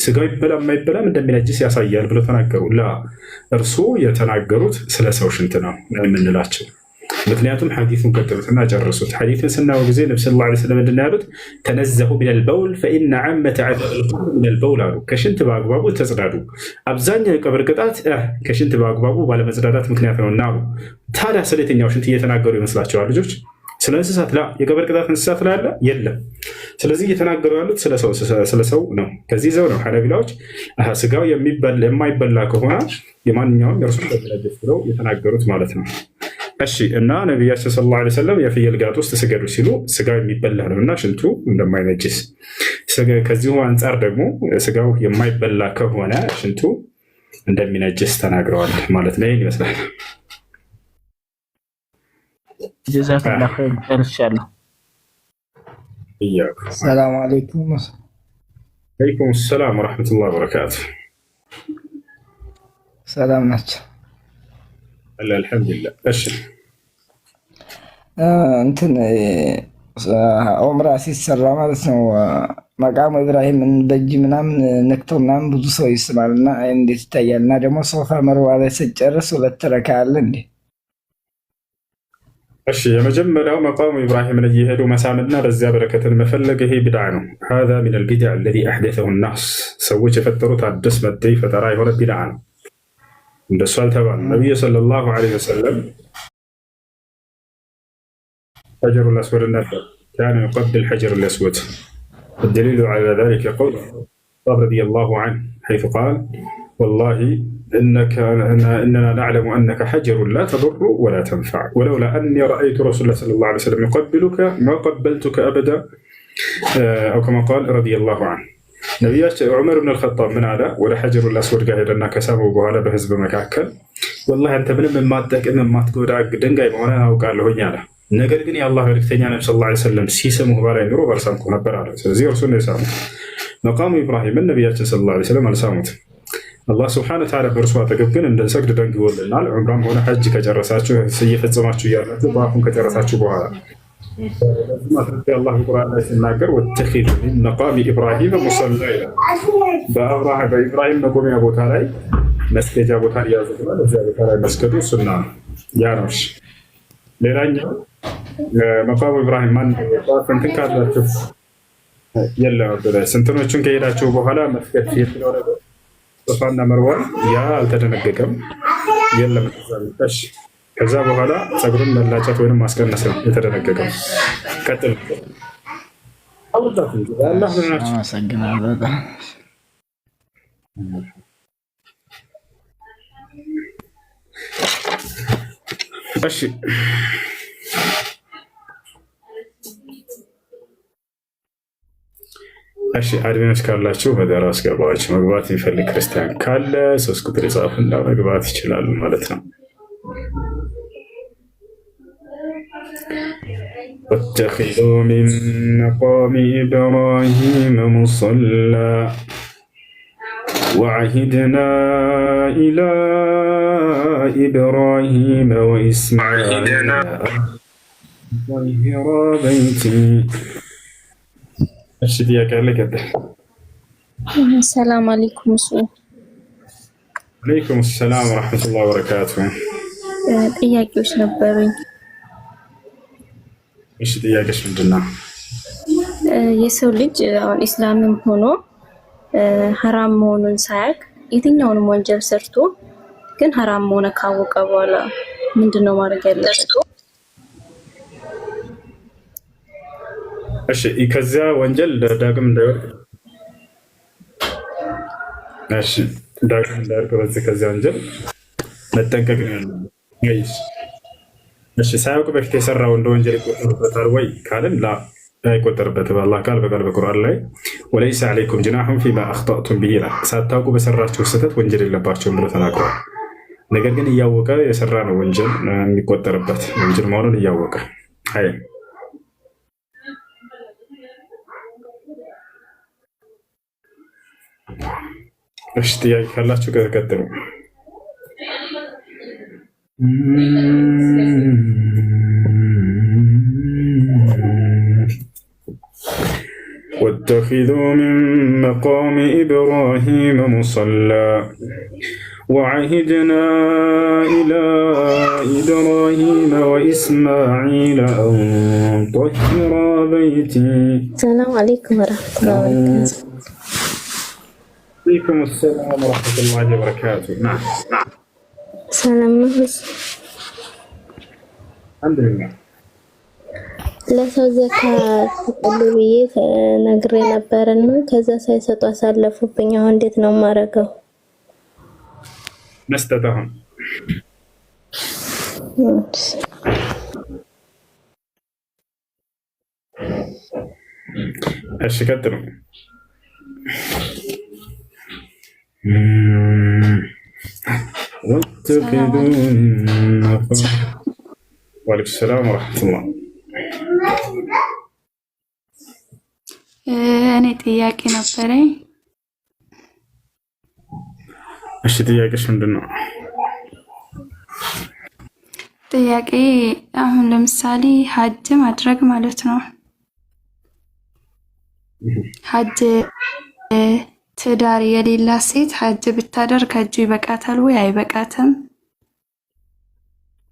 Speaker 2: ስጋው ይበላም አይበላም እንደሚነጅስ ያሳያል ብለው ተናገሩ። ላ እርሱ የተናገሩት ስለ ሰው ሽንት ነው የምንላቸው። ምክንያቱም ሐዲሱን ቀጥሉትና ጨርሱት። ሐዲሱን ስናየው ጊዜ ነብዩ ሰለላሁ ዐለይሂ ወሰለም ምንድን ነው ያሉት? ተነዘሁ ሚነል በውል ፈኢነ ዐመተ ዐዛብል ቁብር ሚነል በውል አሉ። ከሽንት በአግባቡ ተጽዳዱ። አብዛኛው የቀብር ቅጣት ከሽንት በአግባቡ ባለመጽዳዳት ምክንያት ነውና አሉ። ታዲያ ስለ የትኛው ሽንት እየተናገሩ ይመስላችኋል ልጆች? ስለ እንስሳት? ላ የቀብር ቅጣት እንስሳት ላይ አለ የለም። ስለዚህ እየተናገሩ ያሉት ስለ ሰው ነው። ከዚህ ዘው ነው ሐነቢላዎች ስጋው የማይበላ ከሆነ የማንኛውም የእርሱን በተለጀስ ብለው የተናገሩት ማለት ነው። እሺ እና ነቢያችን ሰለላሁ ዐለይሂ ወሰለም የፍየል ጋጥ ውስጥ ስገዱ ሲሉ ስጋው የሚበላ ነው እና ሽንቱ እንደማይነጅስ፣ ከዚሁ አንጻር ደግሞ ስጋው የማይበላ ከሆነ ሽንቱ እንደሚነጅስ ተናግረዋል ማለት ነው። ይህን ይመስላል።
Speaker 12: ጀዛከላሁ ኸይር። ጨርሻለሁ።
Speaker 13: ሰላም አለይኩም።
Speaker 2: ወአለይኩም ሰላም ወረሕመቱላሂ ወበረካቱ።
Speaker 13: ሰላም ናቸው?
Speaker 2: አልሐምዱሊላህ። እሺ
Speaker 13: እንትን ዑምራ ሲሰራ ማለት ነው መቃሙ ኢብራሂምን በእጅ ምናምን ነክቶ ምናምን ብዙ ሰው ይስማል እና እንዴት ይታያል? እና ደግሞ ሶፋ መርዋ ላይ ስጨርስ 2 ረካ አለ እንዴ?
Speaker 2: እሺ የመጀመሪያው መቃሙ ኢብራሂምን እየሄዱ መሳምና በዚያ በረከትን መፈለግ ይሄ ቢድዓ ነው። هذا من البدع الذي احدثه الناس ሰዎች የፈጠሩት አዲስ መጤ ፈጠራ የሆነ ቢድዓ ነው። እንደሱ አልተባለም። ነብዩ ሰለላሁ ዐለይሂ ወሰለም حجر الأسود النبر كان يقبل حجر الأسود. الدليل على ذلك قول رضي الله عنه حيث قال والله إننا نعلم أنك حجر لا تضر ولا تنفع ولولا أني رأيت رسول الله صلى الله عليه وسلم يقبلك ما قبلتك أبدا أو كما قال رضي الله عنه. ነቢያችን ዑመር ብን አልኸጣብ ምን አለ? ወደ ሐጀሩል አስወድ ጋር ሄደና ከሳመው በኋላ በህዝብ መካከል ወላሂ አንተ ምንም የማትጠቅም የማትጎዳ ድንጋይ መሆንህን አውቃለሁኝ አለ። ነገር ግን የአላህ መልክተኛ ነቢ ሰለላሁ ዐለይሂ ወሰለም ሲስሙህ ባላይ ኑሮ ባልሳምኩ ነበር አለ። ስለዚህ እርሱን ነው የሳሙት። መቃሙ ኢብራሂምን ነቢያችን ሰለላሁ ዐለይሂ ወሰለም አልሳሙት። አላህ ስብሐነ ወተዓላ በእርሱ አጠገብ ግን እንድንሰግድ ደንግጎልናል። ዑምራም ሆነ ሐጅ ከጨረሳችሁ እየፈጸማችሁ እያላችሁ ጠዋፉን ከጨረሳችሁ በኋላ አላህ ቁርአን ላይ ሲናገር ወተኺዙ ሚን መቃሚ ኢብራሂም ሙሰላ ይላል። በኢብራሂም መቆሚያ ቦታ ላይ መስገጃ ቦታ ያዙ ብሏል። እዚያ ቦታ ላይ መስገዱ ሱና ነው። ያ ነው። ሌላኛው መቃሙ ኢብራሂም ማን እንትን ካላችሁ የለም ስንትኖቹን ከሄዳችሁ በኋላ መስገድ የትለው ነገር ሶፋና መርዋ ያ አልተደነገገም። የለም ተዛልቀሽ ከዛ በኋላ ፀጉርን መላጨት ወይንም ማስቀነስ ነው የተደነገገው። ቀጥል አውጣት እንጂ አላህ ምናችሁ
Speaker 13: አመሰግናለሁ በጣም
Speaker 2: እሺ። እሺ አድሚኖች ካላችሁ በደራ አስገባችሁ። መግባት የሚፈልግ ክርስቲያን ካለ 3 ቁጥር ይጻፉና መግባት ይችላል ማለት ነው። واتخذوا من مقام إبراهيم مصلى وعهدنا إلى إبراهيم وإسماعيل طهر بيتي. እሺ ጥያቄ አለ? ቀጥል።
Speaker 5: ሰላም አለይኩም።
Speaker 2: ወአለይኩም ሰላም ወራህመቱላሂ ወበረካቱ።
Speaker 5: ጥያቄዎች ነበሩኝ።
Speaker 2: እሺ ጥያቄሽ ምንድነው?
Speaker 5: የሰው ልጅ አሁን ኢስላምም ሆኖ ሐራም መሆኑን ሳያውቅ የትኛውንም ወንጀል ሰርቶ ግን ሐራም መሆኑ ካወቀ በኋላ ምንድነው ማድረግ ያለበት?
Speaker 2: እሺ ከዚያ ወንጀል ዳግም እንዳይወድቅ ዳግም እንዳይወድቅ በዚህ ከዚያ ወንጀል መጠንቀቅ ነው ያለበት። እሺ ሳያውቅ በፊት የሰራው እንደ ወንጀል ይቆጠርበታል ወይ ካልን ላ አይቆጠርበትም። አላህ ቃል በቃል በቁርአን ላይ ወለይሰ ዐለይኩም ጅናሑን ፊማ አኽጠእቱም ቢሂ ይላል። ሳታውቁ በሰራችሁ ስህተት ወንጀል የለባቸውም ብሎ ተናግሯል። ነገር ግን እያወቀ የሰራ ነው ወንጀል የሚቆጠርበት ወንጀል መሆኑን እያወቀ አይ እሺ ጥያቄ ካላችሁ ቀጥሉ። واتخذوا من مقام إبراهيم مصلى وعهدنا إلى إبراهيم وإسماعيل أن طهر بيتي.
Speaker 5: السلام عليكم ورحمة الله وبركاته.
Speaker 2: وعليكم السلام ورحمة الله وبركاته. نعم
Speaker 5: ሰላም ነው።
Speaker 2: አልሐምዱሊላህ።
Speaker 5: ለሰው ዘካ ሰጠሉ ብዬ ነግሬ ነበርና ከዛ ሳይሰጡ አሳለፉብኝ። አሁን እንዴት ነው የማደርገው?
Speaker 2: መስጠት አሁን እሺ ቀጥሉ። ወአለይኩም ሰላም ወራህመቱላህ።
Speaker 7: እኔ ጥያቄ ነበረኝ።
Speaker 2: እሺ ጥያቄሽ ምንድን ነው?
Speaker 7: ጥያቄ አሁን ለምሳሌ ሀጅ ማድረግ ማለት ነው። ሀጅ ትዳር የሌላት ሴት ሀጅ ብታደርግ ሀጁ ይበቃታል ወይ አይበቃትም?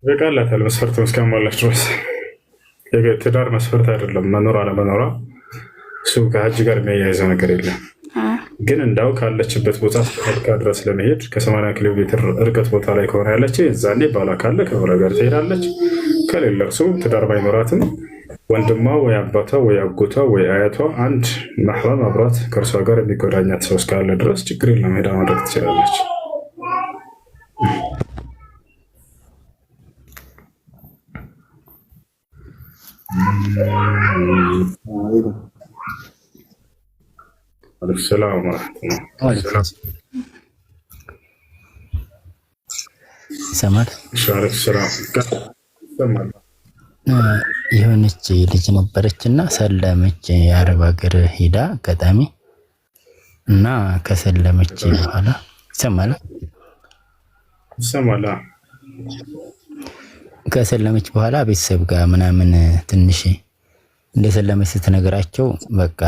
Speaker 2: ይበቃላታል፣ መስፈርቱን እስካሟላች ድረስ። ትዳር መስፈርት አይደለም፣ መኖር አለመኖሯ እሱ ከሀጅ ጋር የሚያያይዘው ነገር የለም። ግን እንዳው ካለችበት ቦታ እስከ ድረስ ለመሄድ ከ80 ኪሎ ሜትር ርቀት ቦታ ላይ ከሆነ ያለች እዛኔ ባላ ካለ ከባሏ ጋር ትሄዳለች። ከሌለ እርሱ ትዳር ባይኖራትም ወንድሟ ወይ አባቷ ወይ አጎቷ ወይ አያቷ አንድ ማህረም አብራት ከእርሷ ጋር የሚጎዳኛት ሰው እስካለ ድረስ ችግር የለም፣ ሄዳ ማድረግ ትችላለች። ሰላም ወራህመቱላህ
Speaker 14: ይሰማል።
Speaker 2: ሰላም ይሰማል።
Speaker 14: የሆነች ልጅ ነበረች እና ሰለመች የአረብ ሀገር ሄዳ አጋጣሚ እና ከሰለመች በኋላ ይሰማል። ከሰለመች በኋላ ቤተሰብ ጋር ምናምን ትንሽ እንደሰለመች ስትነግራቸው በቃ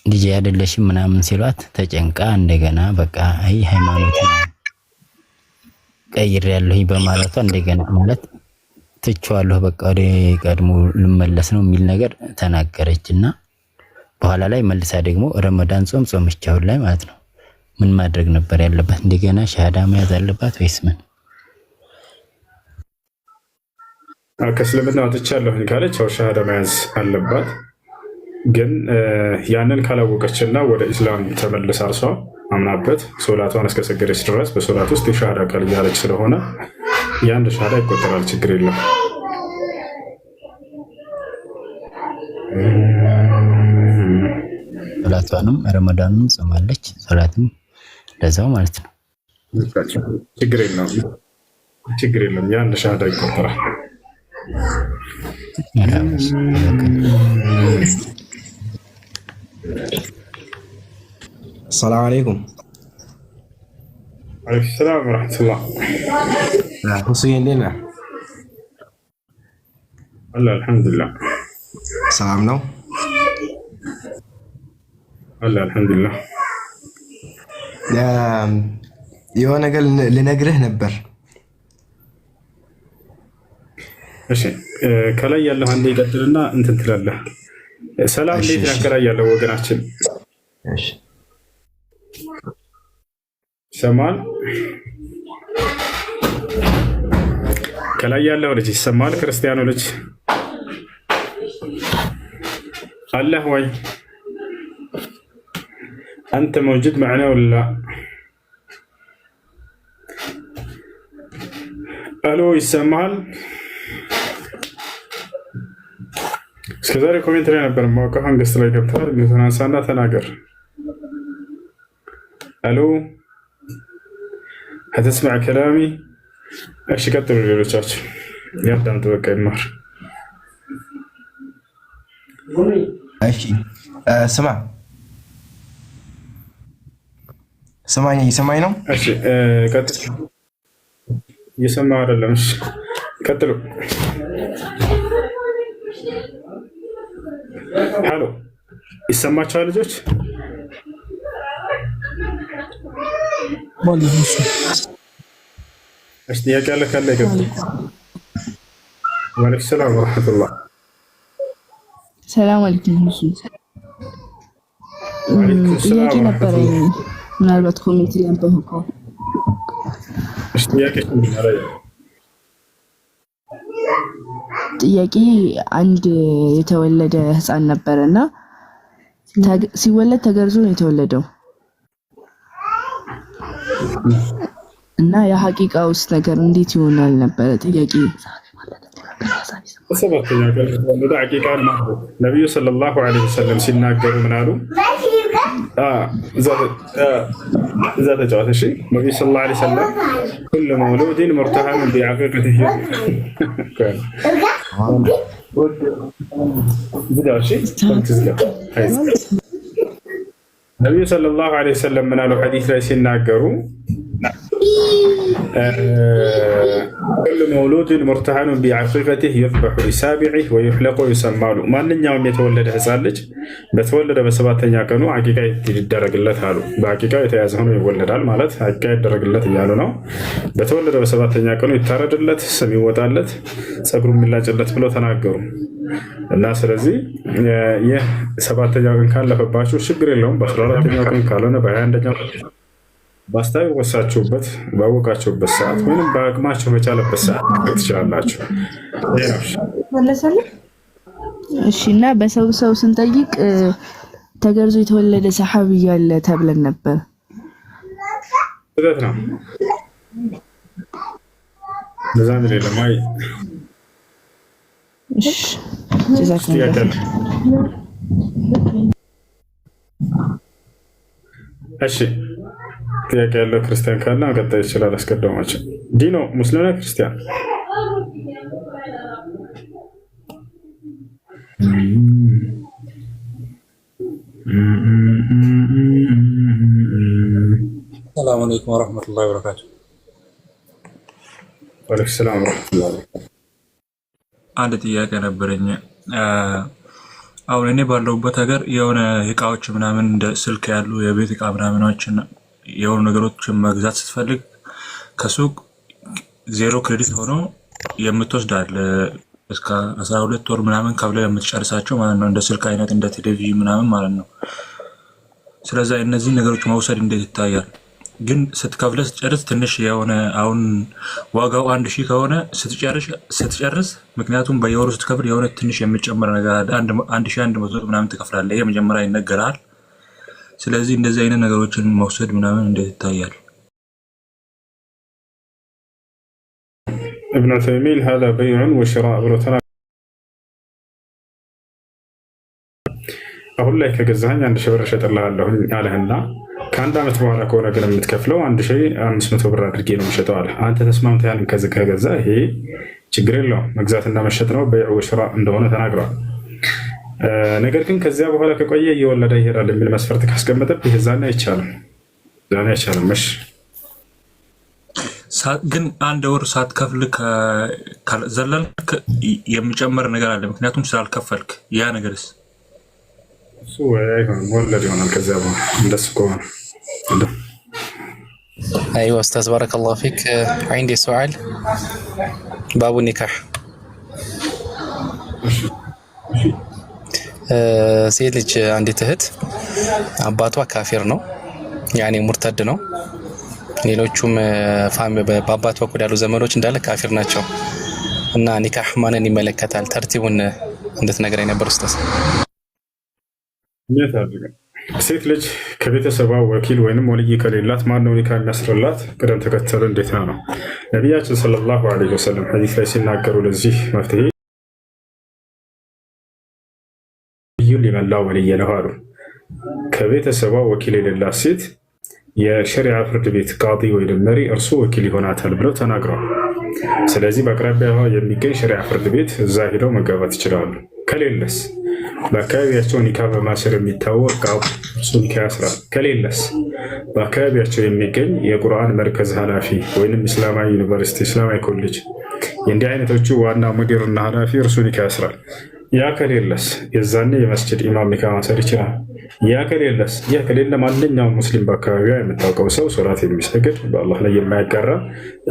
Speaker 14: ልጅ አይደለሽም ምናምን ሲሏት ተጨንቃ እንደገና በቃ አይ ሃይማኖትን ቀይሬያለሁ በማለቷ እንደገና ማለት ትቼዋለሁ በቃ ወደ ቀድሞ ልመለስ ነው የሚል ነገር ተናገረችና በኋላ ላይ መልሳ ደግሞ ረመዳን ጾም ጾመች አሁን ላይ ማለት ነው። ምን ማድረግ ነበር ያለባት? እንደገና ሻሃዳ መያዝ አለባት ወይስ ምን?
Speaker 2: ከእስልምና ወጥቻለሁ ካለች ያው ሻሃዳ መያዝ አለባት። ግን ያንን ካላወቀችና ወደ ኢስላም ተመልሳ እርሷ አምናበት ሶላቷን እስከሰገደች ድረስ በሶላት ውስጥ የሻሃዳ ቃል እያለች ስለሆነ የአንድ ሻሃዳ ይቆጠራል፣ ችግር የለም።
Speaker 14: ሶላቷንም ረመዳኑን ጾማለች፣ ሶላትም ለዛው ማለት ነው።
Speaker 2: ችግር የለም፣ የአንድ ሻሃዳ ይቆጠራል።
Speaker 15: ሰላም አለይኩም።
Speaker 2: ወአለይኩም ሰላም ወራህመቱላህ።
Speaker 15: ሁሴን እንዴት ነህ?
Speaker 2: አልሐምዱሊላህ።
Speaker 15: ሰላም ነው?
Speaker 2: አልሐምዱሊላህ።
Speaker 15: የሆነ ነገር ልነግርህ ነበር።
Speaker 2: እሺ ከላይ ያለው አንዴ ይቀጥልና እንትን ትላለህ። ሰላም እንዴት ነህ? ከላይ ያለው ወገናችን
Speaker 15: እሺ
Speaker 2: ይሰማል? ከላይ ያለው ልጅ ይሰማል? ክርስቲያኑ ልጅ አለህ ወይ? አንተ موجود معنا ولا አሎ ይሰማል? እስከዛሬ ኮሜንት ላይ ነበር ማውቀው አንገስት ላይ ገብተሃል። ተናንሳና ተናገር። አሎ هتسمع كلامي؟ እሺ ቀጥሉ። ሌሎቻችሁ ያዳምጡ። በቃ ይማር።
Speaker 15: እሺ ስማ ሰማኝ ነው?
Speaker 2: እሺ ቀጥሉ። እየሰማ አይደለም? እሺ ቀጥሉ። ሄሎ ይሰማችኋል ልጆች? እሺ ጥያቄ አለ ካለ ይቀጥል። ወአለይኩም ሰላም ወራህመቱላህ።
Speaker 16: ሰላም አለይኩም። ጥያቄ ነበረኝ ምናልባት ኮሜንት ላይ አንብበው።
Speaker 2: እሺ ጥያቄ
Speaker 16: ጥያቄ አንድ የተወለደ ህፃን ነበርና ሲወለድ ተገርዞ ነው የተወለደው እና የሐቂቃ ውስጥ ነገር እንዴት ይሆናል ነበረ ጥያቄ።
Speaker 2: ሰባተኛ ቀን ወደ ሐቂቃን ማለት ነብዩ ሰለላሁ ዐለይሂ ወሰለም ሲናገሩ ምን አሉ? እዛ ተጫወተ። እሺ ነብዩ ሰለላሁ ዐለይሂ ወሰለም كل مولود مرتهن بعقيقته ነብዩ ሰለላሁ ዐለይሂ ወሰለም ምን አሉ? ሐዲስ ላይ ሲናገሩ كل مولود مرتهن بعقيقته يذبح لسابعه ويحلق ويسمى له ማንኛውም የተወለደ ህፃን ልጅ በተወለደ በሰባተኛ ቀኑ አቂቃ ይደረግለት አሉ። በአቂቃ የተያዘ ሆኖ ይወለዳል ማለት አቂቃ ይደረግለት እያሉ ነው። በተወለደ በሰባተኛ ቀኑ ይታረድለት፣ ስም ይወጣለት፣ ፀጉሩ የሚላጭለት ብለው ተናገሩ። እና ስለዚህ ይህ ሰባተኛው ቀን ካለፈባችሁ ችግር የለውም። በ14ኛው ቀን ካልሆነ በ21ኛው ባስታወሳችሁበት ባወቃችሁበት ሰዓት ወይም በአቅማችሁ በቻለበት ሰዓት ትችላላችሁ።
Speaker 16: እሺ እና በሰው ስንጠይቅ ተገርዞ የተወለደ ሰሐቢ ያለ ተብለን ነበር።
Speaker 2: ስህተት ነው። ለዛም ሌላ ማይ
Speaker 16: እሺ ጀዛከላህ
Speaker 2: እሺ ጥያቄ ያለው ክርስቲያን ካለ መቀጠል ይችላል። አስቀድማቸው ዲኖ ሙስሊም ነው ክርስቲያን?
Speaker 17: ሰላም አለይኩም ወራህመቱላሂ ወበረካቱ።
Speaker 2: ወአለይኩም ሰላም ወራህመቱላሂ ወበረካቱ።
Speaker 17: አንድ ጥያቄ ነበረኝ። አሁን እኔ ባለሁበት ሀገር የሆነ እቃዎች ምናምን እንደ ስልክ ያሉ የቤት እቃ ምናምኖችን የሆኑ ነገሮችን መግዛት ስትፈልግ ከሱቅ 0 ክሬዲት ሆኖ የምትወስዳል እስከ 12 ወር ምናምን ከብለ የምትጨርሳቸው ማለት ነው። እንደ ስልክ አይነት እንደ ቴሌቪዥን ምናምን ማለት ነው። ስለዚህ እነዚህ ነገሮች መውሰድ እንዴት ይታያል? ግን ስትከፍለ ስትጨርስ ትንሽ የሆነ አሁን ዋጋው 1000 ከሆነ ስትጨርስ ምክንያቱም በየወሩ ስትከፍል የሆነ ትንሽ የሚጨምር ነገር አለ 1100 ምናምን ትከፍላለህ። የመጀመሪያ ይነገራል። ስለዚህ እንደዚህ አይነት ነገሮችን መውሰድ ምናምን እንዴት ይታያል?
Speaker 2: ابن تيمين هذا بيع وشراء ብሎ አሁን ላይ ከገዛኸኝ 1000 ብር እሸጥልሃለሁ አለህና ከአንድ ዓመት በኋላ ከሆነ ግን የምትከፍለው 1500 ብር አድርጌ ነው የምሸጠው አለ። አንተ ተስማምተህ ያንን ከገዛ ይሄ ችግር የለውም መግዛትና መሸጥ ነው፣ በይዕ ወሽራ እንደሆነ ተናግረዋል። ነገር ግን ከዚያ በኋላ ከቆየ እየወለደ ይሄዳል የሚል መስፈርት ካስቀመጠብህ ዛኔ አይቻልም። እሺ
Speaker 17: ግን አንድ ወር ሳትከፍል ዘለልክ የሚጨመር ነገር አለ፣ ምክንያቱም ስላልከፈልክ። ያ ነገርስ
Speaker 2: እሱ አይሆንም፣ ወለድ ይሆናል ከዚያ በኋላ እንደሱ ከሆነ።
Speaker 18: ايوه استاذ بارك الله فيك. عندي سؤال باب النكاح. ሴት ልጅ አንዲት እህት አባቷ ካፊር ነው ያኔ ሙርተድ ነው፣ ሌሎቹም በአባት በኩል ያሉ ዘመዶች እንዳለ ካፊር ናቸው እና ኒካህ ማንን ይመለከታል? ተርቲቡን እንድትነግረኝ ነበር ኡስታዝ።
Speaker 2: ሴት ልጅ ከቤተሰቧ ወኪል ወይንም ወልይ ከሌላት ማነው ኒካህ የሚያስርላት? ቅደም ተከተሉ እንዴት ነው? ነቢያችን ሰለላሁ ዐለይሂ ወሰለም ሐዲስ ላይ ሲናገሩ ለዚህ መፍትሄ ሊመላ ወልይ ነው አሉ። ከቤተሰቧ ወኪል የሌላት ሴት የሸሪዓ ፍርድ ቤት ቃዲ ወይም መሪ እርሱ ወኪል ይሆናታል ብለው ተናግረዋል። ስለዚህ በአቅራቢያዋ የሚገኝ ሸሪዓ ፍርድ ቤት እዛ ሄደው መጋባት ይችላሉ። ከሌለስ በአካባቢያቸው ኒካህ በማሰር የሚታወቅ ቃዲ እርሱ ኒካህ ያስራል። ከሌለስ በአካባቢያቸው የሚገኝ የቁርአን መርከዝ ኃላፊ ወይም እስላማዊ ዩኒቨርሲቲ፣ እስላማዊ ኮሌጅ የእንዲህ አይነቶቹ ዋና ሙዲርና ኃላፊ እርሱ ኒካህ ያስራል። ያ ከሌለስ የዛኔ የመስጅድ ኢማም ኒካህ ማሰር ይችላል። ያ ከሌለስ ያ ከሌለ ማንኛውም ሙስሊም በአካባቢዋ የምታውቀው ሰው ሶላት የሚሰግድ በአላህ ላይ የማያጋራ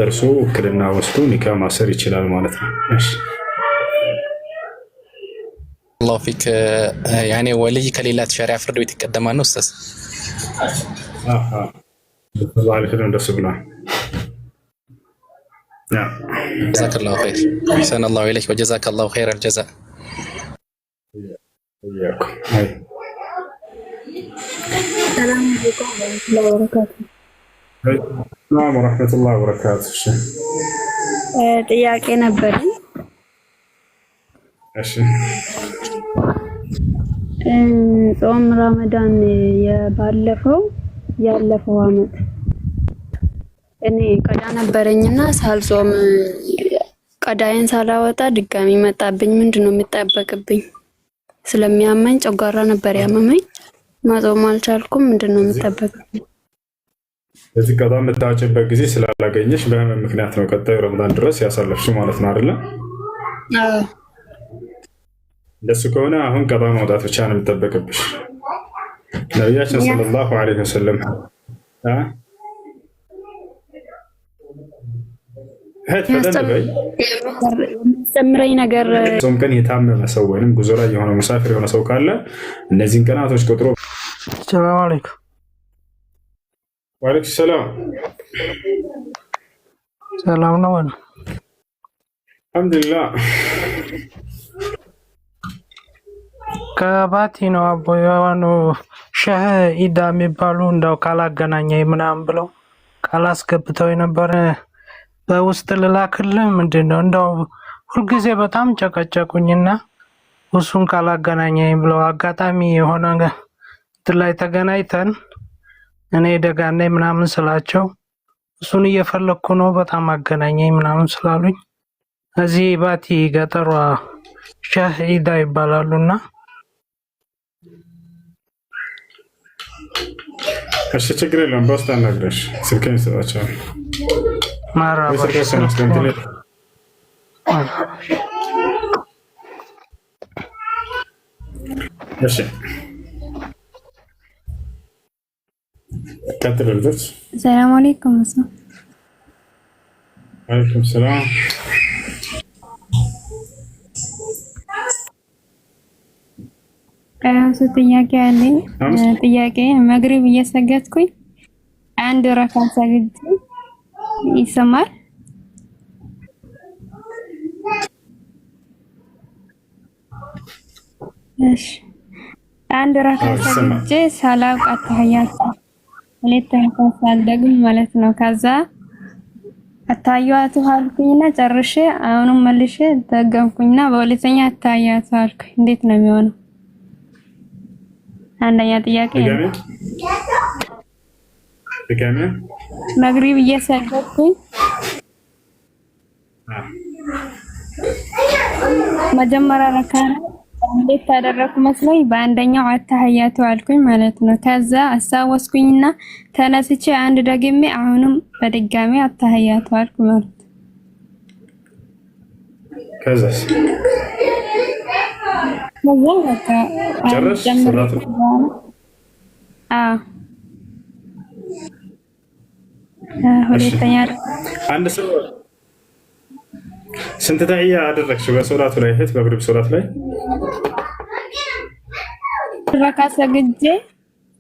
Speaker 2: እርሱ ውክልና ወስዶ ኒካህ ማሰር ይችላል ማለት ነው። እሺ
Speaker 18: الله فيك. يعني ولي كليلات شريعة فرد ቤት ይቀደማል ነው ኡስታዝ?
Speaker 2: الله عليك እንደሱ ብሏል።
Speaker 18: جزاك الله خير. أحسن الله إليك وجزاك الله خير الجزاء.
Speaker 2: إياكم. السلام ورحمة الله وبركاته.
Speaker 4: ጥያቄ ነበረኝ።
Speaker 2: እሺ
Speaker 4: ጾም ረመዳን ያለፈው አመት እኔ ቀዳ ነበረኝና ሳልጾም ቀዳዬን ሳላወጣ ድጋሚ መጣብኝ። ምንድነው የሚጠበቅብኝ? ስለሚያመኝ ጨጓራ ነበር ያመመኝ፣ ማጾም አልቻልኩም። ምንድነው የሚጠበቅብኝ?
Speaker 2: እዚህ ቀዳ የምታወጪበት ጊዜ ስላላገኘሽ በህመም ምክንያት ነው ቀጣዩ ረመዳን ድረስ ያሳለፍሽው ማለት ነው አይደለ?
Speaker 4: አዎ።
Speaker 2: እንደሱ ከሆነ አሁን ቀዳ ማውጣት ብቻ ነው የሚጠበቅብሽ። ነቢያችን ሰለላሁ ዐለይሂ ወሰለም
Speaker 4: የሚጨምረኝ ነገር
Speaker 2: ጾም ቀን የታመመ ሰው ወይም ጉዞ ላይ የሆነ ሙሳፊር የሆነ ሰው ካለ እነዚህን ቀናቶች ቁጥሩ።
Speaker 19: ሰላም አለይኩም።
Speaker 2: ወአለይኩም ሰላም።
Speaker 19: ሰላም ነው?
Speaker 2: አልሐምዱሊላህ።
Speaker 19: ከባቲ ነው አቦ የሆኑ ሸህ ኢዳ የሚባሉ እንደው ካላገናኘኝ ምናምን ብለው ካላስገብተው የነበረ በውስጥ ልላክልህ ምንድን ነው እንደው ሁልጊዜ በጣም ጨቀጨቁኝና እሱን ካላገናኘኝ ብለው አጋጣሚ የሆነ እንትን ላይ ተገናኝተን እኔ ደጋና ምናምን ስላቸው እሱን እየፈለኩ ነው በጣም አገናኘኝ ምናምን ስላሉኝ እዚህ ባቲ ገጠሯ ሻህ ኢዳ ይባላሉና
Speaker 2: እሺ ችግር የለውም በውስጥ አናግረሽ ስልኬን ሰጣቸው
Speaker 19: ማራባ
Speaker 2: እሺ كاتب الدرس.
Speaker 20: السلام عليكم.
Speaker 2: وعليكم السلام.
Speaker 20: ጥያቄ አለኝ። ጥያቄ መግሪብ እየሰገድኩኝ አንድ ረካ ሰግጄ ይሰማል? እሺ አንድ ረካ ሰግጄ ሳላውቅ አታህያት ሁለተኛ ሳልደግም ማለት ነው። ከዛ አታህያቱ አልኩኝና ጨርሼ አሁንም መልሼ ደገምኩኝና በሁለተኛ አታህያቱ አልኩኝ። እንዴት ነው የሚሆነው? አንደኛ ጥያቄ መግሪብ እየሰገድኩኝ መጀመሪያ ረካ እንዴት ታደረኩ መስሎኝ በአንደኛው አታህያቱ አልኩኝ ማለት ነው። ከዛ አሳወስኩኝና ተነስቼ አንድ ደግሜ አሁንም በድጋሚ አታህያቱ አልኩ ማለት ነው።
Speaker 2: ከዛስ
Speaker 20: በቃ
Speaker 2: ጨረስ ሶላቱ
Speaker 20: ሁለተኛ
Speaker 2: አንድ ሰው ስንት ተህያ አደረግሽ በሶላቱ ላይ እህት በመግሪብ ሶላት ላይ?
Speaker 20: ረካ ሰግጄ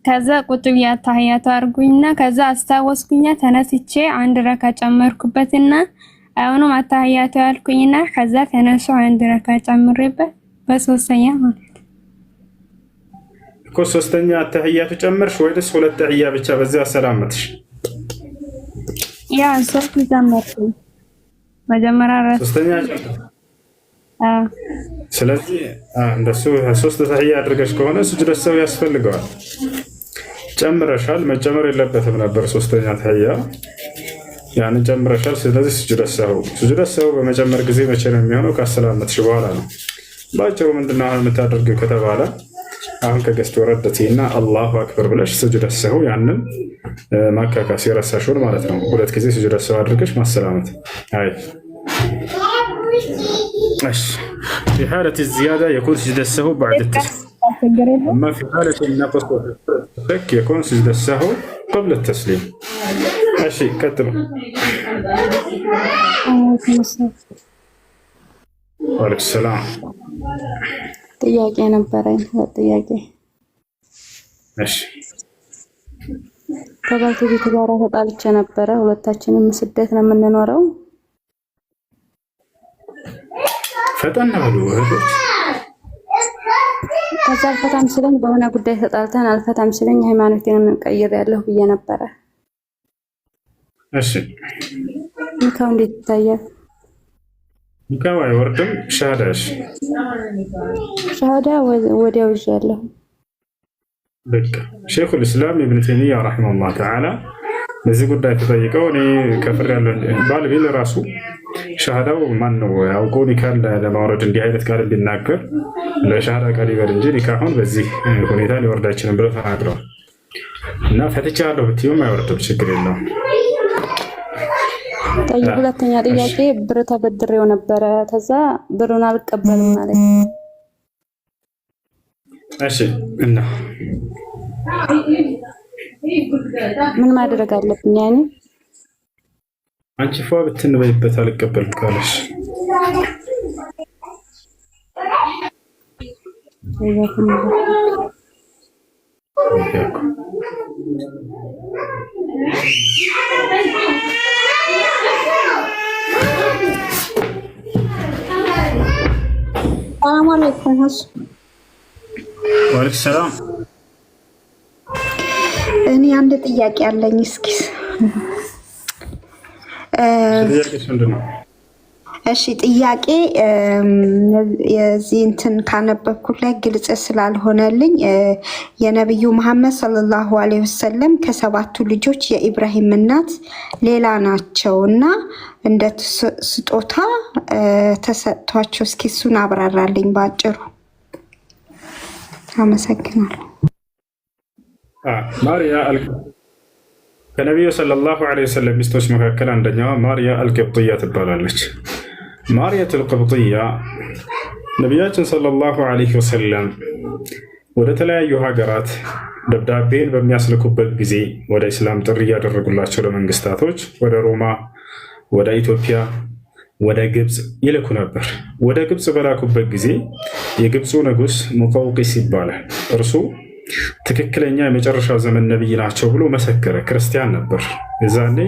Speaker 20: ከዛ ቁጭ ብዬ አታህያቱ አርጉኝና ከዛ አስታወስኩኛ ተነስቼ አንድ ረካ ጨመርኩበትና አሁንም አታህያቱ አልኩኝና ከዛ ተነሱ አንድ ረካ ጨምሬበት በሶስተኛ ማለት
Speaker 2: እኮ ሶስተኛ አታህያቱ ጨመርሽ ወይስ ሁለት ተህያ ብቻ በዛ ሰላምትሽ?
Speaker 20: ያ ሶስት ጨመርኩ መጀመሪያ
Speaker 2: ሶስተኛ ስለዚህ እንደሱ ሶስት ተህያ አድርገሽ ከሆነ ስጁድ ሰው ያስፈልገዋል። ጨምረሻል፣ መጨመር የለበትም ነበር ሶስተኛ ተህያ ያን ጨምረሻል። ስለዚህ ስጁድ ሰው በመጨመር ጊዜ መቼ ነው የሚሆነው? ካሰላመትሽ በኋላ ነው። ባጭሩ ምንድነው አሁን የምታደርጊው ከተባለ አሁን ከገስት ወረደቲና አላሁ አክበር ብለሽ ስጁድ ሰው ያንን ማካካስ የረሳሽውን ማለት ነው። ሁለት ጊዜ ስጁድ ሰው አድርገሽ ማሰላመት። አይ ماشي في حالة الزيادة يكون سجد السهو بعد التسليم أما في حالة النقص يكون سجد السهو قبل التسليم ماشي كتب وعليكم السلام
Speaker 1: ጥያቄ ነበረኝ ጥያቄ
Speaker 2: እሺ
Speaker 1: ከባለቤቴ ጋር ተጣልቼ ነበረ ሁለታችንም ስደት ነው የምንኖረው
Speaker 2: ፈጠን ብሎ እህቶች
Speaker 1: ከዛ አልፈታም ስለኝ በሆነ ጉዳይ ተጣልተን አልፈታም ስለኝ ሃይማኖቴን ቀይሬያለሁ ብዬ ነበረ።
Speaker 2: እሺ
Speaker 1: ንካው እንዴት ይታያል?
Speaker 2: ንካው አይወርድም። ሻሃዳሽ
Speaker 1: ሻሃዳ ወዲያው ይዣለሁ።
Speaker 2: በቃ ሼኹል ኢስላም ኢብኑ ተይሚያ ረሂመሁላህ ተዓላ በዚህ ጉዳይ ተጠይቀው እኔ ከፍር ያለው ባለቤት ራሱ ሻሃዳው ማን ነው ያውቆ ኒካን ለማውረድ እንዲህ አይነት ቃል ቢናገር ለሻሃዳ ቃል ይበል እንጂ ኒካሁን በዚህ ሁኔታ ሊወርድ አይችልም ብለው ተናግረዋል። እና ፈትቻለሁ ብትይውም አይወርድም፣ ችግር የለውም።
Speaker 1: ሁለተኛ ጥያቄ ብር ተበድሬው ነበረ ከዛ ብሩን አልቀበልም ማለት ነው።
Speaker 2: እሺ እና
Speaker 1: ምን ማድረግ አለብኝ? ያኔ
Speaker 2: አንቺ ፏ ብትንበይበት አልቀበል ካለሽ
Speaker 20: ሰላም አለይኩም።
Speaker 2: ወአለይኩም ሰላም።
Speaker 20: እኔ አንድ ጥያቄ አለኝ። እስኪ
Speaker 21: እሺ ጥያቄ የዚህ እንትን ካነበብኩት ላይ ግልጽ ስላልሆነልኝ የነብዩ መሐመድ ሰለላሁ ዐለይሂ ወሰለም ከሰባቱ ልጆች የኢብራሂም እናት ሌላ ናቸውና እንደ ስጦታ ተሰጥቷቸው እስኪ እሱን አብራራልኝ ባጭሩ። አመሰግናለሁ።
Speaker 2: ማርያ ከነቢዩ ሰለላሁ ዐለይሂ ወሰለም ሚስቶች መካከል አንደኛዋ ማርያ አልቅብጥያ ትባላለች። ማርያት አልቅብጥያ ነቢያችን ሰለላሁ ዐለይሂ ወሰለም ወደ ተለያዩ ሀገራት ደብዳቤን በሚያስልኩበት ጊዜ ወደ ኢስላም ጥሪ እያደረጉላቸው ለመንግስታቶች ወደ ሮማ፣ ወደ ኢትዮጵያ፣ ወደ ግብፅ ይልኩ ነበር። ወደ ግብፅ በላኩበት ጊዜ የግብፁ ንጉስ ሙቀውቂስ ይባላል። እርሱ ትክክለኛ የመጨረሻ ዘመን ነብይ ናቸው ብሎ መሰከረ። ክርስቲያን ነበር። የዛኔ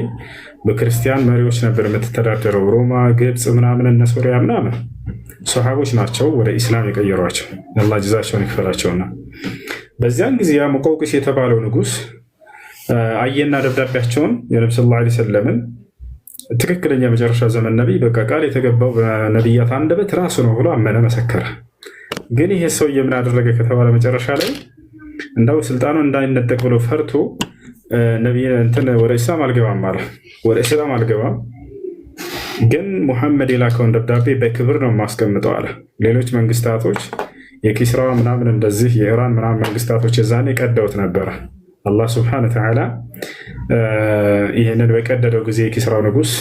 Speaker 2: በክርስቲያን መሪዎች ነበር የምትተዳደረው ሮማ፣ ግብፅ ምናምን እነ ሶሪያ ምናምን ሰሃቦች ናቸው ወደ ኢስላም የቀየሯቸው። አላህ ጀዛቸውን ይክፈላቸውና በዚያን ጊዜ ያ ሙቀውቂስ የተባለው ንጉስ አየና ደብዳቤያቸውን የነብዩ ሰለላሁ ዐለይሂ ወሰለምን ትክክለኛ የመጨረሻ ዘመን ነብይ በቃ ቃል የተገባው በነብያት አንደበት ራሱ ነው ብሎ አመነ፣ መሰከረ። ግን ይሄ ሰውዬ ምን አደረገ ከተባለ መጨረሻ ላይ እንዳው ስልጣኑ እንዳይነጠቅ ብሎ ፈርቶ ነብይ እንትን ወደ ኢስላም አልገባም አለ። ወደ ኢስላም አልገባም፣ ግን ሙሐመድ የላከውን ደብዳቤ በክብር ነው የማስቀምጠው አለ። ሌሎች መንግስታቶች የኪስራ ምናምን እንደዚህ የኢራን ምናምን መንግስታቶች የዛኔ ቀደውት ነበረ። አላህ ስብሐነሁ ወተዓላ ይህንን በቀደደው ጊዜ የኪስራው ንጉስ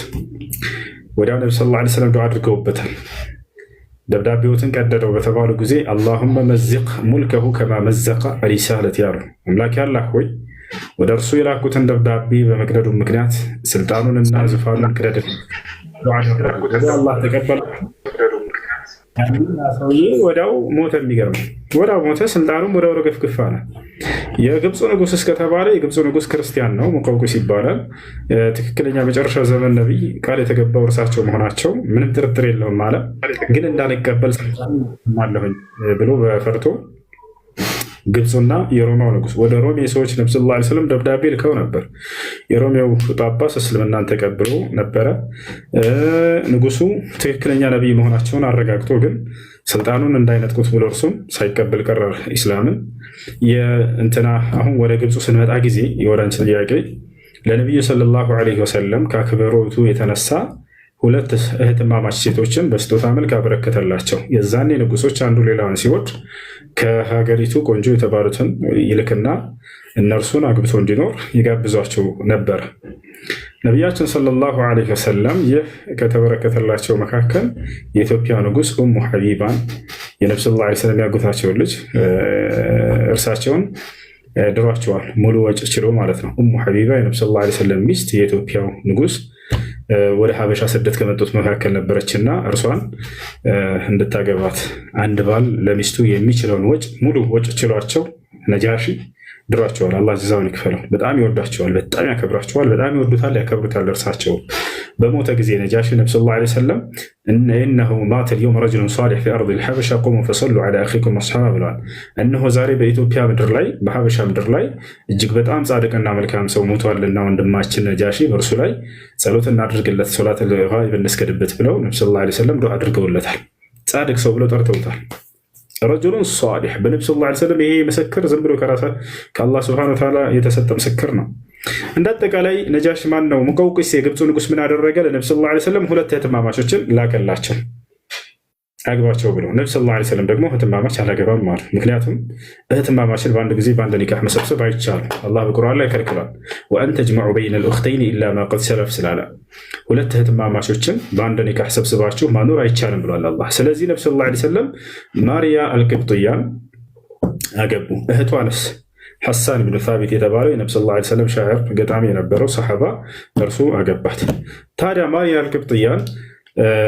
Speaker 2: ወዲያው ነብዩ ሰለላሁ ዐለይሂ ወሰለም ዱዓ አድርገውበታል። ደብዳቤዎትን ቀደደው በተባሉ ጊዜ አላሁመ መዚቅ ሙልከሁ ከማ መዘቀ ሪሳለት ያሉ አምላክ ያላህ ሆይ ወደ እርሱ የላኩትን ደብዳቤ በመቅደዱ ምክንያት ስልጣኑንና ዙፋኑን ክደድ። አላህ ተቀበለ። ሰውዬ ወዲያው ሞተ። የሚገርም ወዲያው ሞተ። ስልጣኑም ወዲያው ረገፍግፍ አለ። የግብፁ ንጉስ እስከተባለ የግብፁ ንጉስ ክርስቲያን ነው፣ ሙቀውቂስ ይባላል። ትክክለኛ መጨረሻ ዘመን ነቢይ ቃል የተገባው እርሳቸው መሆናቸው ምንም ጥርጥር የለውም አለ። ግን እንዳልቀበል ስልጣን አለሁኝ ብሎ በፈርቶ ግብፁና የሮማው ንጉስ ወደ ሮሜ ሰዎች ነብዩ ሰለላሁ ዐለይሂ ወሰለም ደብዳቤ ልከው ነበር። የሮሜው ጳጳስ እስልምናን ተቀብሎ ነበረ። ንጉሱ ትክክለኛ ነቢይ መሆናቸውን አረጋግጦ ግን ስልጣኑን እንዳይነጥቁት ብሎ እርሱም ሳይቀበል ቀረ ኢስላምን። የእንትና አሁን ወደ ግብፁ ስንመጣ ጊዜ የወዳንች ጥያቄ ለነቢዩ ሰለላሁ ዐለይሂ ወሰለም ከአክብሮቱ የተነሳ ሁለት እህትማማች ሴቶችን በስጦታ መልክ አበረከተላቸው። የዛኔ ንጉሶች አንዱ ሌላውን ሲወድ ከሀገሪቱ ቆንጆ የተባሉትን ይልክና እነርሱን አግብቶ እንዲኖር ይጋብዟቸው ነበር። ነቢያችን ሰለላሁ ዐለይሂ ወሰለም ይህ ከተበረከተላቸው መካከል የኢትዮጵያ ንጉስ ኡሙ ሐቢባን የነብዩ ሰለላሁ ዐለይሂ ወሰለም ያጎታቸውን ልጅ እርሳቸውን ድሯቸዋል። ሙሉ ወጭ ችሎ ማለት ነው። ኡሙ ሐቢባ የነብዩ ሰለላሁ ዐለይሂ ወሰለም ሚስት የኢትዮጵያው ንጉስ ወደ ሀበሻ ስደት ከመጡት መካከል ነበረችና እርሷን እንድታገባት አንድ ባል ለሚስቱ የሚችለውን ወጭ ሙሉ ወጭ ችሏቸው ነጃሺ ድሯቸዋል። አላህ ጀዛውን ይክፈለው። በጣም ይወዷቸዋል፣ በጣም ያከብራቸዋል፣ በጣም ይወዱታል፣ ያከብሩታል። እርሳቸው በሞተ ጊዜ ነጃሺ ነብዩ ሰለላሁ ዐለይሂ ወሰለም እነሆ ማተ ልየውም ረጁሉን ሷሊሕ ፊ አርድ ልሐበሻ ቁሙ ፈሰሉ ዐላ አኺኩም አስሓባ ብለዋል። እነሆ ዛሬ በኢትዮጵያ ምድር ላይ በሐበሻ ምድር ላይ እጅግ በጣም ጻድቅና መልካም ሰው ሞቷልና ወንድማችን ነጃሺ በእርሱ ላይ ጸሎት እናድርግለት፣ ሶላት ልጋኢብ እንስገድበት ብለው ነብዩ ሰለላሁ ዐለይሂ ወሰለም ዱዓ አድርገውለታል። ጻድቅ ሰው ብለው ጠርተውታል። ረጁሉን ሷሊሕ በነብዩ ሰለላሁ ዐለይሂ ወሰለም ይሄ ምስክር ዝም ብሎ ከአላህ ሱብሓነሁ ወተዓላ የተሰጠ ምስክር ነው። እንደ አጠቃላይ ነጃሽ ማን ነው? ሙቀውቂስ የግብፁ ንጉስ ምን አደረገ? ለነብዩ ሰለላሁ ዐለይሂ ወሰለም ሁለት እህትማማቾችን ላከላቸው አግባቸው ብሎ። ነብዩ ሰለላሁ ዐለይሂ ወሰለም ደግሞ እህትማማች አላገባም ማለት። ምክንያቱም እህትማማችን በአንድ ጊዜ በአንድ ኒካህ መሰብሰብ አይቻልም። አላህ በቁርአን ላይ ከልክሏል። ወአን ተጅመዑ በይነ ልኡኽተይኒ ኢላ ማ ቀድ ሰለፍ ስላለ ሁለት እህትማማቾችን በአንድ ኒካህ ሰብስባችሁ ማኖር አይቻልም ብሏል አላህ። ስለዚህ ነብዩ ሰለላሁ ዐለይሂ ወሰለም ማርያ አልቅብጥያን አገቡ። እህቷንስ ሐሳን ብን ሳቢት የተባለው የነብዩ ሰለላሁ ዐለይሂ ወሰለም ሻዕር ገጣሚ የነበረው ሰሐባ እርሱ አገባት። ታዲያ ማርያ አልቅብጥያን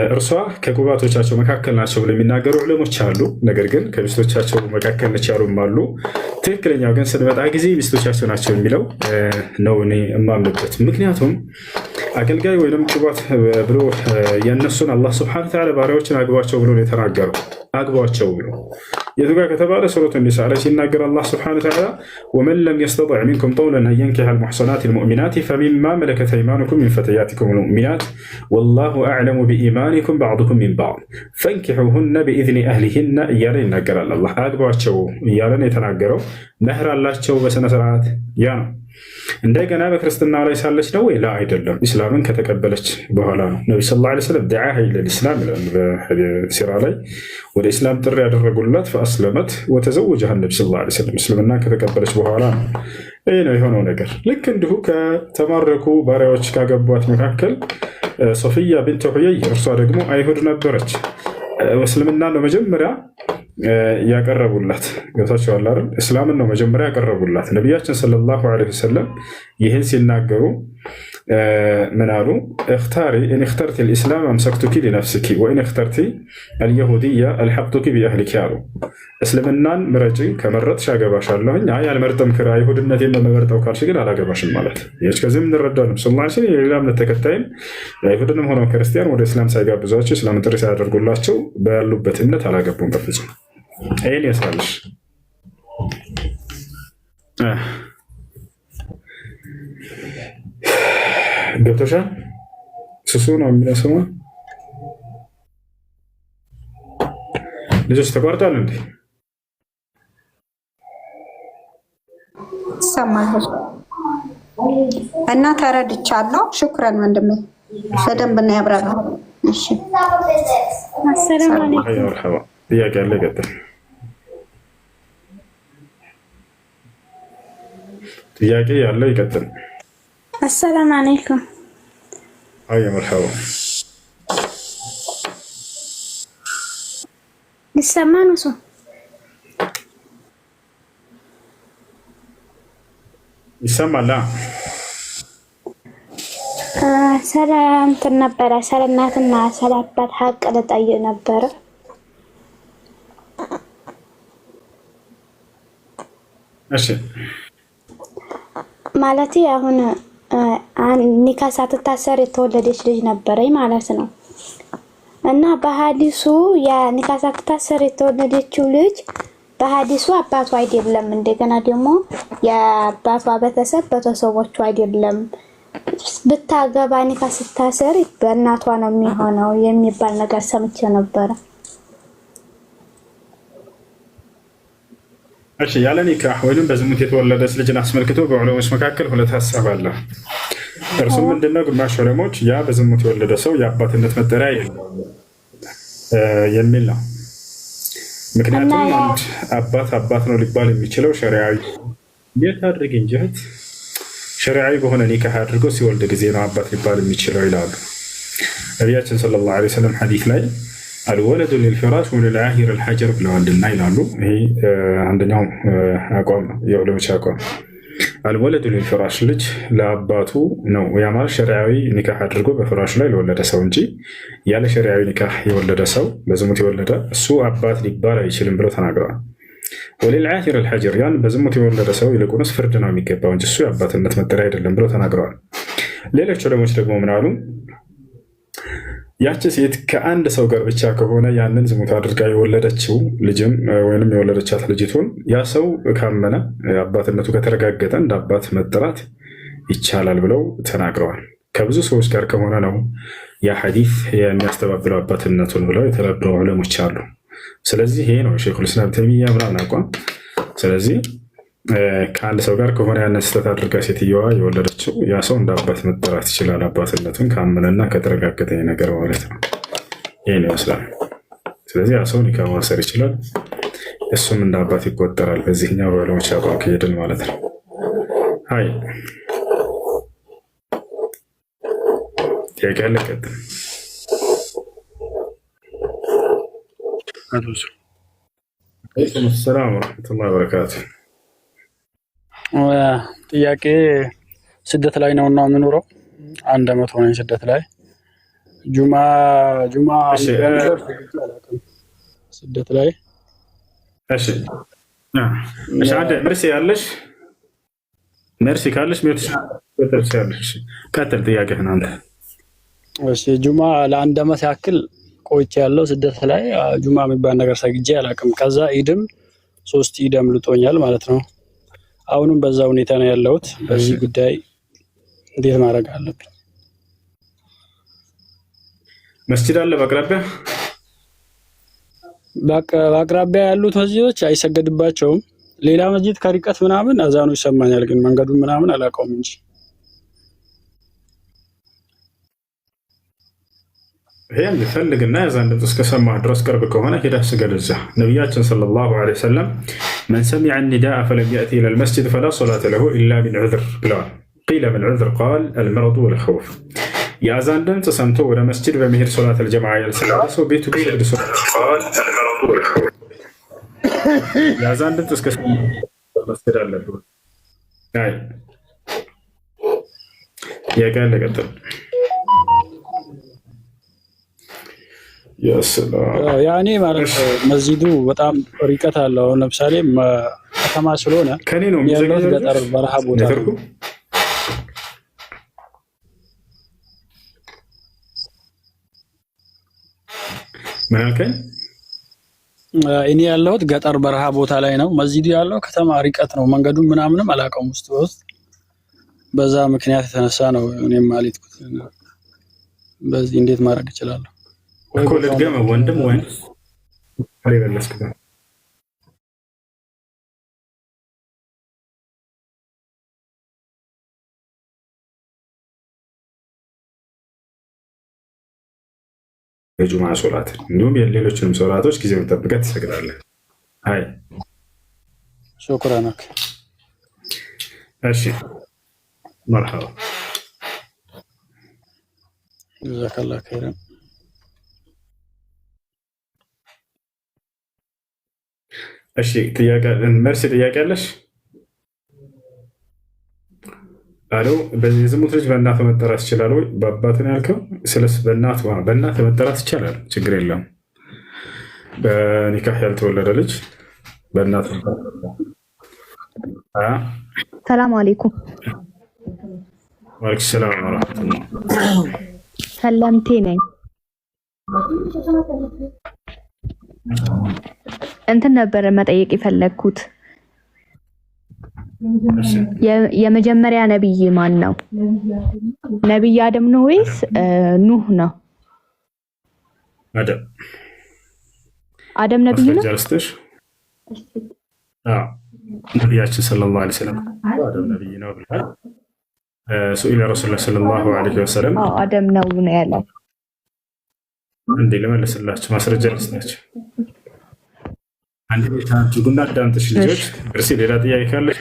Speaker 2: እርሷ ከቁባቶቻቸው መካከል ናቸው ብለው የሚናገሩ ዕለሞች አሉ። ነገር ግን ከሚስቶቻቸው መካከል ነች ያሉም አሉ። ትክክለኛው ግን ስንመጣ ጊዜ ሚስቶቻቸው ናቸው የሚለው ነው እኔ የማምንበት። ምክንያቱም አገልጋይ ወይም ቁባት ብሎ የእነሱን አላህ ሱብሓነሁ ወተዓላ ባሪያዎችን አግቧቸው ብሎ የተናገሩ አግቧቸው ብሎ የቱጋ ከተባለ ሱረቱ ኒሳ ላይ ሲናገር አላህ ስብሐነሁ ወተዓላ ወመን ለም የስተጢዕ ሚንኩም ጠውለን አን የንኪሐ አልሙሕሰናት አልሙእሚናት ፈሚማ መለከት አይማኑኩም ሚን ፈተያቲኩም አልሙእሚናት ወላሁ አዕለሙ ቢኢማኒኩም በዕዱኩም ሚን በዕድ ፈንኪሑሁነ ቢኢዝኒ አህሊሂነ እያለ ይናገራል። አላህ አግቧቸው እያለ ነው የተናገረው። መህር አላቸው በስነ ስርዓት ያ ነው። እንደገና በክርስትና ላይ ሳለች ነው ወይ? ላ አይደለም። ኢስላምን ከተቀበለች በኋላ ነው። ነቢ ሰለላሁ ዐለይሂ ወሰለም ደዓ ኢለል ኢስላም ይላል በሲራ ላይ ወደ ኢስላም ጥሪ ያደረጉላት ፈአስለመት ወተዘወጀሃ ነቢ ሰለላሁ ዐለይሂ ወሰለም እስልምና ከተቀበለች በኋላ ነው። ይህ ነው የሆነው ነገር። ልክ እንዲሁ ከተማረኩ ባሪያዎች ካገቧት መካከል ሶፊያ ቢንት ሑየይ እርሷ ደግሞ አይሁድ ነበረች። እስልምና ነው መጀመሪያ ያቀረቡላት። ገብታችኋል አይደል? እስላምን ነው መጀመሪያ ያቀረቡላት። ነቢያችን ሰለላሁ ዐለይሂ ወሰለም ይህን ሲናገሩ ምን አሉ? እኽታሪ ኢን እኽተርቲ ልእስላም አምሰክቱኪ ሊነፍስኪ ወኢን እኽተርቲ አልየሁድያ አልሐቅቱኪ ቢአህሊኪ አሉ። እስልምናን ምረጪ፣ ከመረጥሽ አገባሻለሁኝ። አይ አልመርጥም፣ አይሁድነቴን ነው የምመርጠው ካልሽ ግን አላገባሽም ማለት ይህች። ከዚህም እንረዳለን ሰለላሁ ዐለይሂ ወሰለም የሌላ እምነት ተከታይን አይሁድንም ሆነው ክርስቲያን ወደ እስላም ሳይጋብዟቸው እስላምን ጥሪ ሳያደርጉላቸው ባሉበት እምነት አላገቡም በፍጹም። ይህን ያስራልሽ ገብቶሻል? ሱሱ ነው የሚለው ስሟ። ልጆች ተቋርጧል እንዴ?
Speaker 21: ይሰማል እና ተረድቻለሁ። ሹክረን ወንድሜ፣ በደንብ ነው ያብራራው። እሺ
Speaker 20: አሰላሙ አለይኩም።
Speaker 2: መርሐባ። ጥያቄ አለ? ይቀጥል። ጥያቄ ያለው ይቀጥል።
Speaker 20: አሰላሙ አለይኩም።
Speaker 2: አይ መርሐባ።
Speaker 20: ይሰማ ነው ሰው
Speaker 2: ይሰማል።
Speaker 20: ስለ እንትን ነበረ፣ ስለ እናትና ስለ አባት ሀቅ ልጠይቅ ነበረ።
Speaker 2: እሺ
Speaker 20: ማለት አሁን ኒካ ሳትታሰር የተወለደች ልጅ ነበረኝ ማለት ነው። እና በሀዲሱ ያ ኒካ ሳትታሰር የተወለደችው ልጅ በሀዲሱ አባቱ አይደለም፣ እንደገና ደግሞ የአባቷ ቤተሰቦቹ አይደለም። ብታገባ ኒካ ስታሰር በእናቷ ነው የሚሆነው የሚባል ነገር ሰምቼ ነበረ።
Speaker 2: እሺ ያለ ኒካህ ወይንም በዝሙት የተወለደች ልጅን አስመልክቶ በዑለሞች መካከል ሁለት ሀሳብ አለ። እርሱም ምንድነው? ግማሽ ዑለሞች ያ በዝሙት የወለደ ሰው የአባትነት መጠሪያ የሚል ነው። ምክንያቱም አንድ አባት ነው ሊባል የሚችለው ሸሪዓዊ የት አድርግ እንጂ ሸሪዓዊ በሆነ ኒካህ አድርጎ ሲወልድ ጊዜ ነው አባት ሊባል የሚችለው ይላሉ ነቢያችን ሰለላሁ ዐለይሂ ወሰለም ሐዲስ ላይ አልወለዱ ሊልፊራሽ ወሊልዓሂር አልሐጀር ብለዋልና ይላሉ። ይሄ አንደኛው አቋም ነው፣ የዑለሞች አቋም። አልወለዱ ሊልፊራሽ ልጅ ለአባቱ ነው። ያ ማለት ሸሪዓዊ ኒካህ አድርጎ በፍራሹ ላይ ለወለደ ሰው እንጂ ያለ ሸሪዓዊ ኒካህ የወለደ ሰው በዝሙት የወለደ እሱ አባት ሊባል አይችልም ብለው ተናግረዋል። ወሊልዓሂር አልሐጀር ያን በዝሙት የወለደ ሰው ይልቁንስ ፍርድ ነው የሚገባው እንጂ እሱ የአባትነት መጠሪያ አይደለም ብለው ተናግረዋል። ሌሎች ዑለሞች ደግሞ ምን አሉ? ያቺ ሴት ከአንድ ሰው ጋር ብቻ ከሆነ ያንን ዝሙት አድርጋ የወለደችው ልጅም ወይንም የወለደቻት ልጅቱን ያ ሰው ካመነ አባትነቱ ከተረጋገጠ እንደ አባት መጠራት ይቻላል ብለው ተናግረዋል። ከብዙ ሰዎች ጋር ከሆነ ነው ያ ሐዲስ የሚያስተባብለው አባትነቱን ብለው የተረዱ ዑለሞች አሉ። ስለዚህ ይሄ ነው ሸይኹል ኢስላም ተይሚያ ምናምን አቋም። ስለዚህ ከአንድ ሰው ጋር ከሆነ ያንን ስህተት አድርጋ ሴትየዋ የወለደችው ያ ሰው እንደ አባት መጠራት ይችላል፣ አባትነቱን ካመነና ከተረጋገጠ ነገር ማለት ነው። ይህን ይመስላል። ስለዚህ ያ ሰው ኒካህ ማሰር ይችላል፣ እሱም እንደ አባት ይቆጠራል። በዚህኛው በዑለሞች አቋም ከሄድን ማለት ነው። አይ ጥያቄ አለ? ቀጥል። ሰላም ወረሕመቱላሂ ወበረካቱ።
Speaker 9: ጥያቄ ስደት ላይ ነው እና የምኖረው 1 ዓመት ሆነኝ ስደት ላይ ጁማ ስደት ላይ።
Speaker 2: እሺ አንተ መርሲ ያለሽ መርሲ ካለሽ ቀጥል ጥያቄህን አንተ።
Speaker 9: እሺ ጁማ ለ1 ዓመት ያክል ቆይቼ ያለው ስደት ላይ ጁማ የሚባል ነገር ሰግጄ አላውቅም። ከዛ ኢድም 3 ኢድ አምልጦኛል ማለት ነው። አሁንም በዛ ሁኔታ ነው ያለሁት። በዚህ ጉዳይ እንዴት ማድረግ አለብኝ?
Speaker 2: መስጂድ አለ በአቅራቢያ?
Speaker 9: በአቅራቢያ ያሉት መስጂዶች አይሰገድባቸውም። ሌላ መስጂድ ከርቀት ምናምን አዛኑ ይሰማኛል፣ ግን መንገዱን ምናምን አላውቀውም እንጂ
Speaker 2: ይሄን ፈልግና ያዛን ድምፅ እስከሰማህ ድረስ ቅርብ ከሆነ ሄደህ ስገድ እዛ። ነቢያችን ሰለላሁ ዐለይሂ ወሰለም መን ሰሚዐ ኒዳአ ፈለም የእቲ ኢለል መስጂድ ፈላ ሶላተ ለሁ ኢላ ሚን ዑዝር ብለዋል። ቂለ ምን ዑዝር ቃል አልመረዱ ወልኸውፍ። የአዛን ድምፅ ሰምቶ ወደ መስጂድ በመሄድ ሶላት አልጀማዓ ያልሰገደ ሰው ቤቱ ቢሰግድ ሶላት ቃል አልመረዱ ወልኸውፍ። የአዛን ድምፅ እስከሰማህ መስገድ አለብህ። አይ ያቀለ ቀጥል
Speaker 9: ያኔ ማለት መስጂዱ በጣም ርቀት አለው። ለምሳሌ ከተማ ስለሆነ
Speaker 2: ከኔ ነው
Speaker 9: ያለው ገጠር በረሃ ቦታ ነው።
Speaker 2: ምን አልከኝ?
Speaker 9: እኔ ያለሁት ገጠር በረሃ ቦታ ላይ ነው። መስጂዱ ያለው ከተማ ርቀት ነው። መንገዱን ምናምንም አላውቀውም ውስጥ በዛ ምክንያት የተነሳ ነው እኔም አልሄድኩት። በዚህ እንዴት ማድረግ እችላለሁ?
Speaker 2: እኮ ልድገመው ወንድም ወይ አለበለስክ የጁማ ሶላት እንዲሁም የሌሎችንም ሶላቶች ጊዜውን ጠብቀህ ትሰግዳለህ። አይ
Speaker 9: ሹክራን።
Speaker 2: እሺ መርሐባ
Speaker 9: ጀዛከላህ ኸይረን።
Speaker 2: እሺ ጥያቄ መልስ ጥያቄ አለሽ? አሎ በዝሙት ልጅ በእናቱ መጠራት ይችላል ወይ? በአባቱ ነው ያልከው? ስለስ በእናቱ መጠራት ይቻላል፣ ችግር የለም። በኒካህ ያልተወለደ ልጅ በእናቱ
Speaker 10: ሰላም አለይኩም።
Speaker 2: ወአለይኩም ሰላም ወራህመቱላህ።
Speaker 10: ሰላምቴ ነኝ። እንትን ነበር መጠየቅ የፈለግኩት የመጀመሪያ ነብይ ማን ነው? ነብይ አደም ነው ወይስ ኑህ ነው? አደም ነብይ ነው።
Speaker 2: ነቢያችን ሰለላሁ ዐለይሂ ወሰለም አደም ነብይ ነው ብለዋል። ሱኢለ ረሱላህ ሰለላሁ ዐለይሂ ወሰለም
Speaker 10: አደም ነው ያለው።
Speaker 2: እንዴ ለመለስላችሁ ማስረጃ ልስጣችሁ። አንድ ቤታንቱ ጉና ዳንተሽ ልጆች እርሲ ሌላ ጥያቄ ካለሽ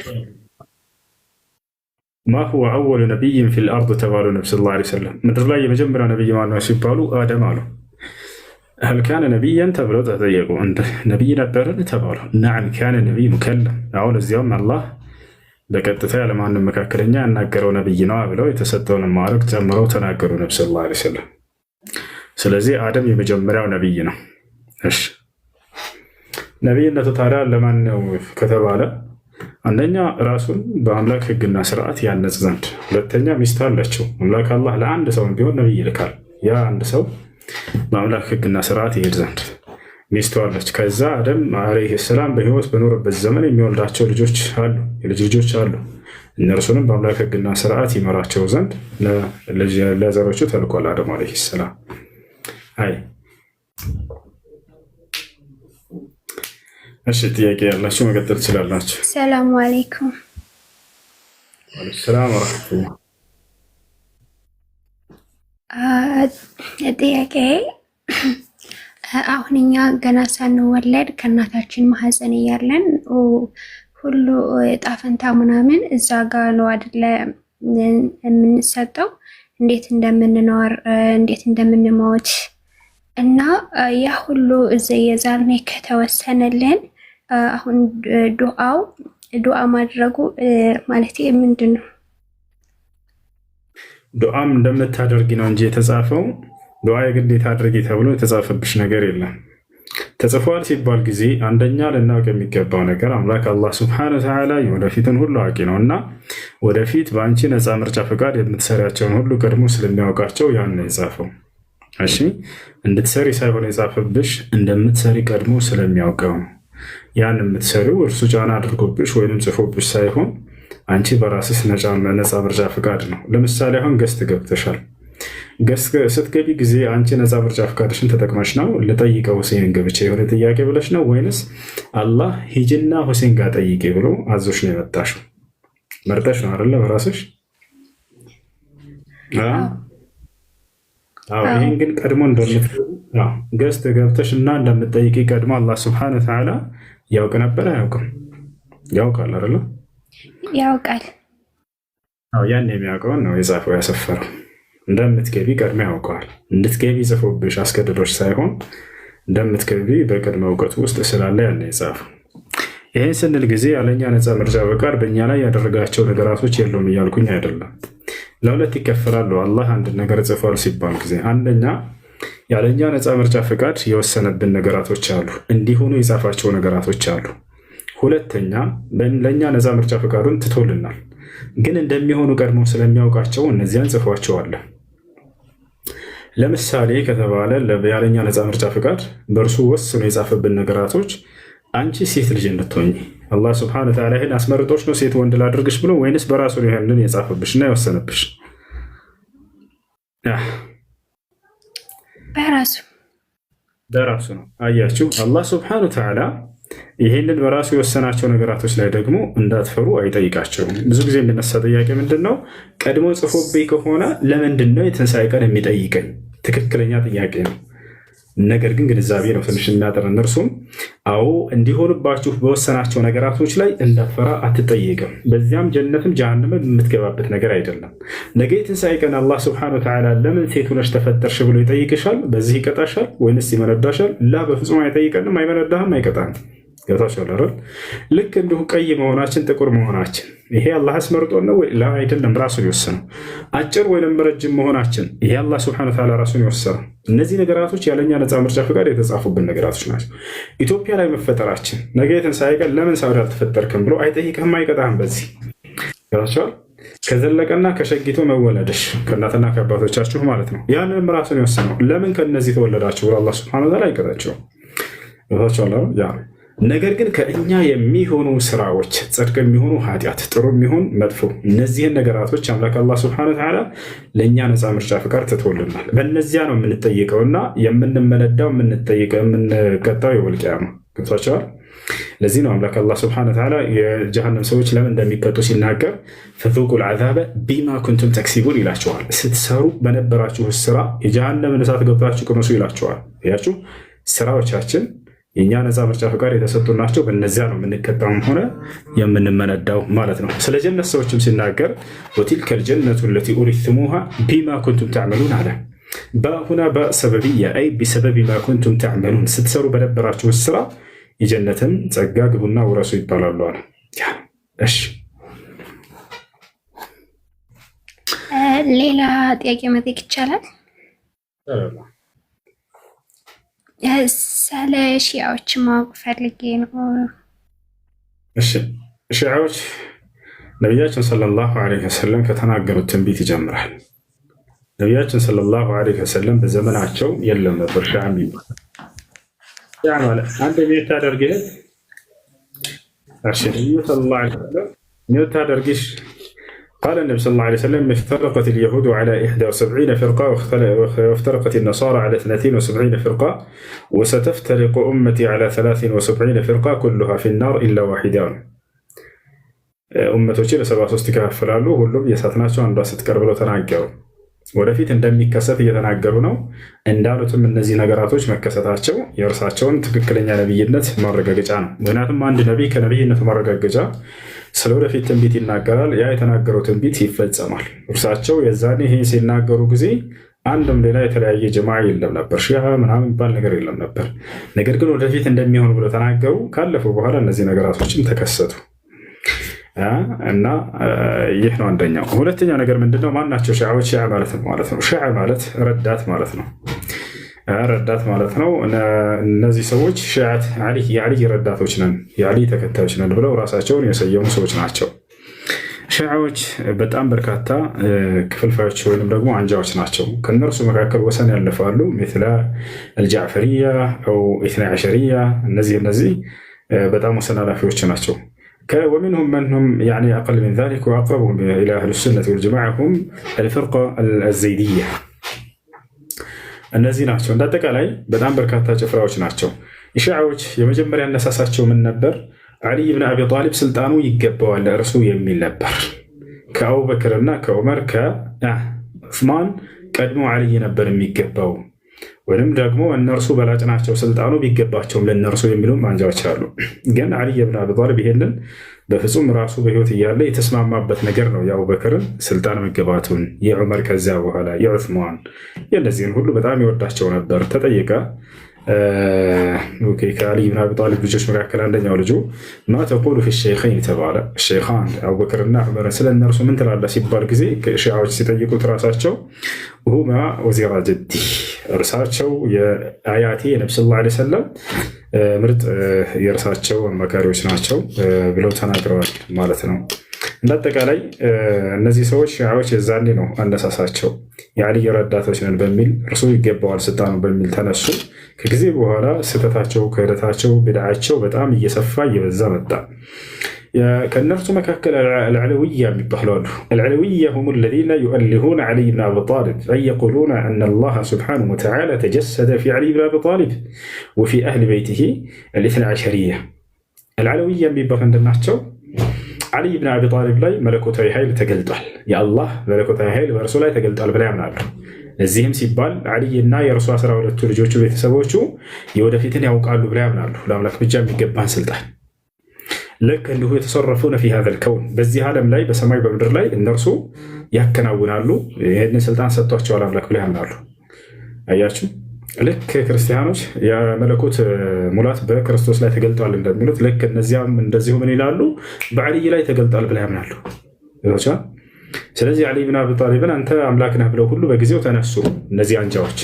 Speaker 2: ما هو أول نبي في الأرض تبالو نبي صلى الله عليه وسلم ምድር ላይ የመጀመሪያው ነብይ ማን ነው ሲባሉ አደም አሉ። هل كان نبيا ተብለው ተጠየቁ። እንደ ነብይ ነበር ተባሉ። نعم كان نبي مكلم አሁን እዚያውም አላህ በቀጥታ ያለማንም መካከለኛ ያናገረው ነብይ ነው ብለው የተሰጠውን ማዕረግ ጨምረው ተናገሩ ነብይ ሰለላሁ ዐለይሂ ወሰለም። ስለዚህ አደም የመጀመሪያው ነብይ ነው። እሺ ነብይነቱ ታዲያ ለማን ነው ከተባለ አንደኛ ራሱን በአምላክ ሕግና ስርዓት ያነጽ ዘንድ፣ ሁለተኛ ሚስት አለችው። አምላክ አላህ ለአንድ ሰው ቢሆን ነብይ ይልካል። ያ አንድ ሰው በአምላክ ሕግና ስርዓት ይሄድ ዘንድ ሚስቱ አለች። ከዛ አደም አለይሂ ሰላም በህይወት በኖረበት ዘመን የሚወልዳቸው ልጆች አሉ፣ የልጅ ልጆች አሉ። እነርሱንም በአምላክ ሕግና ስርዓት ይመራቸው ዘንድ ለዘሮቹ ተልኳል አደም አለይሂ ሰላም። አይ እሺ ጥያቄ ያላችሁ መቀጠል ትችላላችሁ።
Speaker 20: ሰላም አለይኩም።
Speaker 2: ወአለይኩም ሰላም ወራህመቱላህ።
Speaker 20: ጥያቄ አሁን እኛ ገና ሳንወለድ ከእናታችን ማህፀን እያለን ሁሉ ዕጣ ፈንታ ምናምን እዛ ጋር ነው አይደለ የምንሰጠው፣ እንዴት እንደምንኖር እንዴት እንደምንሞት እና ያ ሁሉ እየዛልኔ ከተወሰነልን አሁን ዱዓ ማድረጉ ማለት ምንድን ነው?
Speaker 2: ዱዓም እንደምታደርጊ ነው እንጂ የተጻፈው ዱዓ የግዴታ አድርጊ ተብሎ የተጻፈብሽ ነገር የለም። ተጽፏል ሲባል ጊዜ አንደኛ ልናውቅ የሚገባው ነገር አምላክ አላህ ሱብሓነሁ ወተዓላ የወደፊትን ሁሉ አዋቂ ነው እና ወደፊት በአንቺ ነፃ ምርጫ ፈቃድ የምትሰሪያቸውን ሁሉ ቀድሞ ስለሚያውቃቸው ያን ነው የጻፈው። እሺ እንድትሰሪ ሳይሆን የጻፈብሽ እንደምትሰሪ ቀድሞ ስለሚያውቀው ነው። ያን የምትሰሪው እርሱ ጫና አድርጎብሽ ወይንም ጽፎብሽ ሳይሆን አንቺ በራስሽ ነፃ ምርጫ ፍቃድ ነው። ለምሳሌ አሁን ገስት ገብተሻል። ገስት ስትገቢ ጊዜ አንቺ ነፃ ምርጫ ፍቃድሽን ተጠቅመሽ ነው ልጠይቀው ሁሴንን ገብቼ የሆነ ጥያቄ ብለሽ ነው ወይንስ አላህ ሂጅና ሁሴን ጋር ጠይቄ ብሎ አዞሽ ነው የመጣሽው? መርጠሽ ነው አይደለ? በራስሽ ይህን ግን ቀድሞ ገስት ገብተሽ እና እንደምትጠይቂ ቀድሞ አላህ ስብሐነሁ ወተዓላ ያውቅ ነበር? አያውቅም? ያውቃል አይደለ?
Speaker 20: ያውቃል።
Speaker 2: ያን የሚያውቀውን ነው የጻፈው ያሰፈረው። እንደምትገቢ ቀድሞ ያውቀዋል። እንድትገቢ ጽፎብሽ አስገድዶች ሳይሆን እንደምትገቢ በቅድመ እውቀቱ ውስጥ ስላለ ያን የጻፈው። ይህን ስንል ጊዜ ያለኛ ነፃ ምርጫ ፈቃድ በእኛ ላይ ያደረጋቸው ነገራቶች የለውም እያልኩኝ አይደለም። ለሁለት ይከፈላሉ። አላህ አንድ ነገር ጽፏል ሲባል ጊዜ አንደኛ ያለኛ ነፃ ምርጫ ፈቃድ የወሰነብን ነገራቶች አሉ፣ እንዲሆኑ የጻፋቸው ነገራቶች አሉ። ሁለተኛ ለእኛ ነፃ ምርጫ ፈቃዱን ትቶልናል፣ ግን እንደሚሆኑ ቀድሞ ስለሚያውቃቸው እነዚያን ጽፏቸዋል። ለምሳሌ ከተባለ ያለኛ ነፃ ምርጫ ፈቃድ በእርሱ ወስኖ የጻፈብን ነገራቶች አንቺ ሴት ልጅ እንድትሆኝ አላህ ስብሐነሁ ወተዓላ ይህን አስመርጦች ነው ሴት ወንድ ላድርግሽ ብሎ ወይንስ በራሱ ይህንን የጻፈብሽ እና የወሰነብሽ? በራሱ ነው። አያችሁ፣ አላህ ስብሐነሁ ወተዓላ ይህንን በራሱ የወሰናቸው ነገራቶች ላይ ደግሞ እንዳትፈሩ አይጠይቃቸውም። ብዙ ጊዜ የሚነሳ ጥያቄ ምንድን ነው? ቀድሞ ጽፎብኝ ከሆነ ለምንድን ነው የትንሣኤ ቀን የሚጠይቀኝ? ትክክለኛ ጥያቄ ነው። ነገር ግን ግንዛቤ ነው ትንሽ የሚያጠር። እነርሱም አዎ እንዲሆንባችሁ በወሰናቸው ነገራቶች ላይ እንዳትፈራ አትጠይቅም። በዚያም ጀነትም ጀሃነምም የምትገባበት ነገር አይደለም። ነገ የትንሣኤ ቀን አላህ ስብሐነሁ ወተዓላ ለምን ሴት ሆነሽ ተፈጠርሽ ብሎ ይጠይቅሻል? በዚህ ይቀጣሻል ወይንስ ይመነዳሻል? ላ በፍጹም አይጠይቀንም፣ አይመነዳህም፣ አይቀጣህም። ገብታችኋል አይደል? ልክ እንዲሁ ቀይ መሆናችን ጥቁር መሆናችን ይሄ አላህ አስመርጦን ነው ወይ? ላ አይደለም፣ ራሱን የወሰነው። አጭር ወይንም ረጅም መሆናችን ይሄ አላህ ስብሐነሁ ወተዓላ ራሱን የወሰነው። እነዚህ ነገራቶች ያለኛ ነፃ ምርጫ ፈቃድ የተጻፉብን ነገራቶች ናቸው። ኢትዮጵያ ላይ መፈጠራችን ነገ የትንሣኤ ቀን ለምን ሳውዲ አልተፈጠርክም ብሎ አይጠይቅህም፣ አይቀጣህም። በዚህ ገብታችኋል? ከዘለቀና ከሸጊቶ መወለድሽ ከእናትና ከአባቶቻችሁ ማለት ነው። ያንንም ራሱን የወሰነው። ለምን ከእነዚህ ተወለዳችሁ ብሎ አላህ ስብሐነሁ ወተዓላ አይቀጣቸውም። ገብታችኋል? ያ ነገር ግን ከእኛ የሚሆኑ ስራዎች ጽድቅ የሚሆኑ ኃጢአት፣ ጥሩ የሚሆን መጥፎ፣ እነዚህን ነገራቶች አምላክ አላህ ስብሐነሁ ወተዓላ ለእኛ ነፃ ምርጫ ፍቃድ ትቶልናል። በእነዚያ ነው የምንጠይቀውና የምንመነዳው የምንጠይቀው የምንቀጣው የውመል ቂያማ። ገብቷቸዋል? ለዚህ ነው አምላክ አላህ ስብሐነሁ ወተዓላ የጀሃነም ሰዎች ለምን እንደሚቀጡ ሲናገር ፈዙቁል ዐዛበ ቢማ ኩንቱም ተክሲቡን ይላቸዋል። ስትሰሩ በነበራችሁ ስራ የጀሃነምን እሳት ገብታችሁ ቅመሱ ይላቸዋል። ያችሁ ስራዎቻችን የእኛ ነፃ ምርጫ ፈቃድ የተሰጡ ናቸው። በእነዚያ ነው የምንቀጣውም ሆነ የምንመነዳው ማለት ነው። ስለ ጀነት ሰዎችም ሲናገር ወቲልከል ጀነቱ ለቲ ኡሪቱሙሃ ቢማ ኩንቱም ተዕመሉን አለ። በሁና በሰበብያ አይ ቢሰበብ ማ ኩንቱም ተዕመሉን፣ ስትሰሩ በነበራችሁ ስራ የጀነትን ጸጋ ግቡና ውረሱ ይባላሉ አለ። እሺ
Speaker 20: ሌላ ጥያቄ መጠየቅ ይቻላል? ስለ ሺዓዎች ማወቅ ፈልጌ ነው።
Speaker 2: እሺ ሺዓዎች ነቢያችን ሰለላሁ ዐለይሂ ወሰለም ከተናገሩት ትንቢት ይጀምራል። ነቢያችን ሰለላሁ ዐለይሂ ወሰለም በዘመናቸው የለም ነበር ሺዓ የሚባል። ሺዓ ማለት አንድ ቤት ታደርግህ ነቢዩ ሰለላሁ ዐለይሂ ወሰለም ኒው ታደርግሽ قال النبي صلى الله عليه وسلم افترقت اليهود على 71 فرقة وافترقت النصارى على 72 فرقة وستفترق أمتي على 73 فرقة كلها في النار إلا واحدة. أمتوች ለ73 ይከፋፈላሉ፣ ሁሉም የእሳት ናቸው፣ አንዷ ስትቀር ብለው ተናገሩ። ወደፊት እንደሚከሰት እየተናገሩ ነው። እንዳሉትም እነዚህ ነገራቶች መከሰታቸው የእርሳቸውን ትክክለኛ ነብይነት ማረጋገጫ ነው። ምክንያቱም አንድ ነቢይ ከነብይነቱ ማረጋገጫ ስለ ወደፊት ትንቢት ይናገራል። ያ የተናገረው ትንቢት ይፈጸማል። እርሳቸው የዛኔ ይሄ ሲናገሩ ጊዜ አንድም ሌላ የተለያየ ጀማዓ የለም ነበር፣ ሺዓ ምናምን የሚባል ነገር የለም ነበር። ነገር ግን ወደፊት እንደሚሆኑ ብለው ተናገሩ። ካለፉ በኋላ እነዚህ ነገራቶችም ተከሰቱ እና ይህ ነው አንደኛው። ሁለተኛው ነገር ምንድነው? ማናቸው ሺዓዎች? ሺዓ ማለት ነው ሺዓ ማለት ረዳት ማለት ነው። ረዳት ማለት ነው። እነዚህ ሰዎች ሺዓት የዓሊ ረዳቶች ነን፣ የዓሊ ተከታዮች ነን ብለው ራሳቸውን የሰየሙ ሰዎች ናቸው። ሺዓዎች በጣም በርካታ ክፍልፋዮች ወይንም ደግሞ አንጃዎች ናቸው። ከነርሱ መካከል ወሰን ያለፋሉ مثل الجعفرية أو 12 እነዚህ በጣም ወሰን አላፊዎች ናቸው። ومنهم من هم يعني أقل من ذلك وأقربهم إلى أهل السنة والجماعة هم الفرقة الزيدية እነዚህ ናቸው። እንዳጠቃላይ በጣም በርካታ ጭፍራዎች ናቸው። ሺዓዎች የመጀመሪያ አነሳሳቸው ምን ነበር? ዓሊ ብን አቢ ጣሊብ ስልጣኑ ይገባዋል ለእርሱ የሚል ነበር። ከአቡበክርና ከዑመር ከዑስማን ቀድሞ ዓሊ ነበር የሚገባው፣ ወይም ደግሞ እነርሱ በላጭ ናቸው ስልጣኑ ቢገባቸውም ለእነርሱ የሚሉም አንጃዎች አሉ። ግን ዓሊ ብን አቢ ጣሊብ ይሄንን በፍጹም ራሱ በህይወት እያለ የተስማማበት ነገር ነው። የአቡበክርን ስልጣን መገባቱን፣ የዑመር ከዚያ በኋላ የዑስማን፣ የእነዚህን ሁሉ በጣም ይወዳቸው ነበር። ተጠየቀ ከዓሊ ብን አቢ ጣሊብ ልጆች መካከል አንደኛው ልጁ ማ ተቁሉ ፊ ሸይኸይን ተባለ። ሸይኻን አቡበክርና ዑመር ስለ እነርሱ ምን ትላለህ ሲባል ጊዜ ሺዓዎች ሲጠይቁት ራሳቸው ሁማ ወዚራ ጀዲ፣ እርሳቸው የአያቴ የነቢ ሰለላሁ ዐለይሂ ወሰለም ምርጥ የእርሳቸው አማካሪዎች ናቸው ብለው ተናግረዋል ማለት ነው። እንዳጠቃላይ እነዚህ ሰዎች ሺዓዎች የዛኔ ነው አነሳሳቸው። የዓሊ ረዳቶች ነን በሚል እርሱ ይገባዋል ስልጣኑ በሚል ተነሱ። ከጊዜ በኋላ ስህተታቸው፣ ክህደታቸው፣ ቢድዓቸው በጣም እየሰፋ እየበዛ መጣ። ከእነርሱ መካከል አልዓለውያ የሚባሉ አሉ። አልዓለውያ ሁም الذين يؤلهون علي بن أبي طالب أي يقولون أن الله سبحانه وتعالى تجسد في علي بن أبي طالب وفي أهل بيته ال12 العلوية የሚባሉ እንደናቸው ዓሊ ብን አቢ ጣሊብ ላይ መለኮታዊ ኃይል ተገልጧል፣ የአላህ መለኮታዊ ኃይል በእርሱ ላይ ተገልጧል ብለው ያምናሉ። እዚህም ሲባል ዓሊና የእርሱ 12ቱ ልጆቹ ቤተሰቦቹ የወደፊትን ያውቃሉ ብለው ያምናሉ። ለአምላክ ብቻ የሚገባን ስልጣን ልክ እንዲሁ የተሰረፉነ ፊ ሀዘል ከውን በዚህ ዓለም ላይ በሰማይ በምድር ላይ እነርሱ ያከናውናሉ። ይህንን ስልጣን ሰጥቷቸዋል አምላክ ብለው ያምናሉ። አያችሁ፣ ልክ ክርስቲያኖች የመለኮት ሙላት በክርስቶስ ላይ ተገልጧል እንደሚሉት ልክ እነዚያም እንደዚሁ ምን ይላሉ? በዓሊይ ላይ ተገልጧል ብለው ያምናሉ። ስለዚህ ዓሊ ብን አቢ ጣሊብን አንተ አምላክ ነህ ብለው ሁሉ በጊዜው ተነሱ እነዚህ አንጃዎች።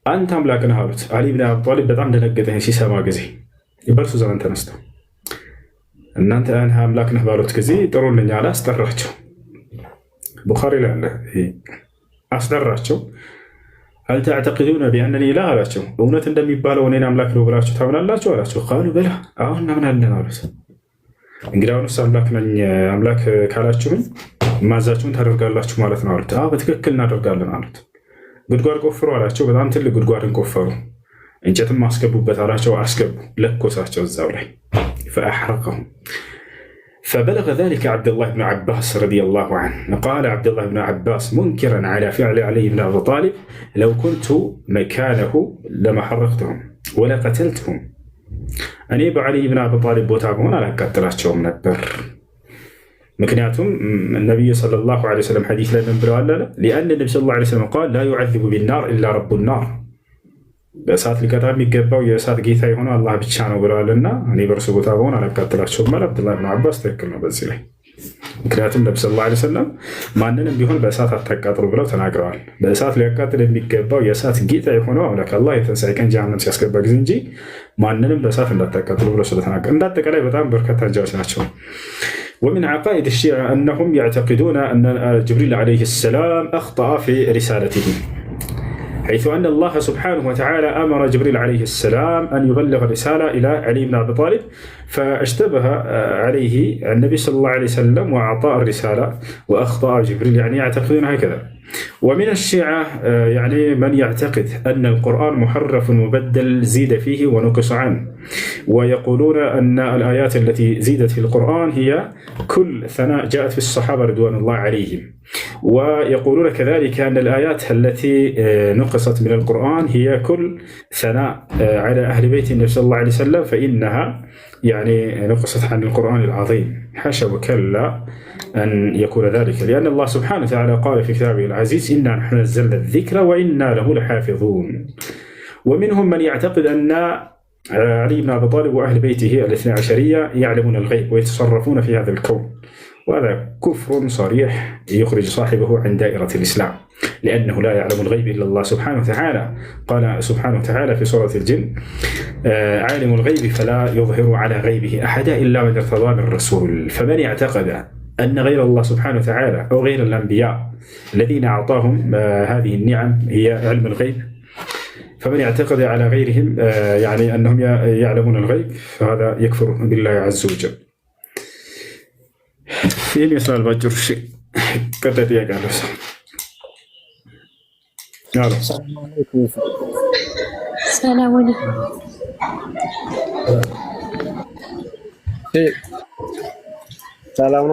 Speaker 2: አንተ አምላክ ነህ አሉት። ዓሊ ብን አቢ ጣሊብ በጣም ደነገጠ ሲሰማ ጊዜ። በእርሱ ዘመን ተነስተው እናንተ አምላክ ነህ ባሉት ጊዜ ጥሩልኝ አለ። አስጠራቸው። ቡኻሪ ላይ አለ። አስጠራቸው። هل تعتقدون بأنني إله አላቸው። እውነት እንደሚባለው እኔን አምላክ ነው ብላችሁ ታምናላችሁ አላቸው። ቃሉ በላ አሁን እናምናለን አሉት። እንግዲህ አሁንስ አምላክ ነኝ አምላክ ካላችሁኝ ማዛችሁን ታደርጋላችሁ ማለት ነው አሉት። በትክክል እናደርጋለን አሉት። ጉድጓድ ቆፍሩ አላቸው። በጣም ትልቅ ጉድጓድን ቆፈሩ። እንጨትም አስገቡበት አላቸው። አስገቡ። ለኮሳቸው እዛው ላይ فأحرقهم فبلغ ذلك عبد الله بن عباس رضي الله عنه. قال عبد الله بن عباس منكرا على فعل علي بن أبي طالب لو كنت مكانه لما حرقتهم ولا قتلتهم. أنا بعلي بن أبي طالب بوتابون على قتلاتهم نبر. مكنياتهم النبي صلى الله عليه وسلم حديث لا ننبره لأن النبي صلى الله عليه وسلم قال لا يعذب بالنار إلا رب النار. በእሳት ሊቀጣ የሚገባው የእሳት ጌታ የሆነ አላህ ብቻ ነው ብለዋልና እኔ በእርሱ ቦታ በሆን አላቃጥላቸውም ማለት አብዱላህ ብን አባስ ትክክል ነው በዚህ ላይ። ምክንያቱም ነቢ ሰለላሁ ዐለይሂ ወሰለም ማንንም ቢሆን በእሳት አታቃጥሉ ብለው ተናግረዋል። በእሳት ሊያቃጥል የሚገባው የእሳት ጌታ የሆነው አምላክ አላህ የትንሣኤ ቀን ጀሃነም ሲያስገባ ጊዜ እንጂ ማንንም በእሳት እንዳታቃጥሉ ብለው ስለተናገረ እንዳጠቃላይ በጣም በርካታ አንጃዎች ናቸው። ومن عقائد الشيعة أنهم يعتقدون أن جبريل عليه السلام أخطأ في رسالته، حيث أن الله سبحانه وتعالى أمر جبريل عليه السلام أن يبلغ الرسالة إلى علي بن أبي طالب، فاشتبه عليه النبي صلى الله عليه وسلم وأعطاه الرسالة وأخطأ جبريل، يعني يعتقدون هكذا. ومن الشيعة يعني من يعتقد أن القرآن محرف مبدل زيد فيه ونقص عنه، ويقولون أن الآيات التي زيدت في القرآن هي كل ثناء جاءت في الصحابة رضوان الله عليهم، ويقولون كذلك أن الآيات التي نقصت من القرآن هي كل ثناء على أهل بيت النبي صلى الله عليه وسلم، فإنها يعني نقصت عن القرآن العظيم. حاشا وكلا أن يكون ذلك، لأن الله سبحانه وتعالى قال في كتابه العزيز إنا نحن نزلنا الذكر وإنا له لحافظون. ومنهم من يعتقد أن علي بن أبي طالب وأهل بيته ال12 يعلمون الغيب ويتصرفون في هذا الكون، وهذا كفر صريح يخرج صاحبه عن دائرة الإسلام، لأنه لا يعلم الغيب إلا الله سبحانه وتعالى. قال سبحانه وتعالى في سورة الجن عالم الغيب فلا يظهر على غيبه أحدا إلا من ارتضى من رسول. فمن اعتقد أن غير الله سبحانه وتعالى أو غير الأنبياء الذين أعطاهم هذه النعم هي علم الغيب، فمن يعتقد على غيرهم يعني أنهم يعلمون الغيب فهذا يكفر بالله عز وجل. ይህን ይመስላል ባጭሩ። እሺ ቀጣይ ጥያቄ አለ።
Speaker 5: ሰላም አለይኩም።
Speaker 6: ሰላም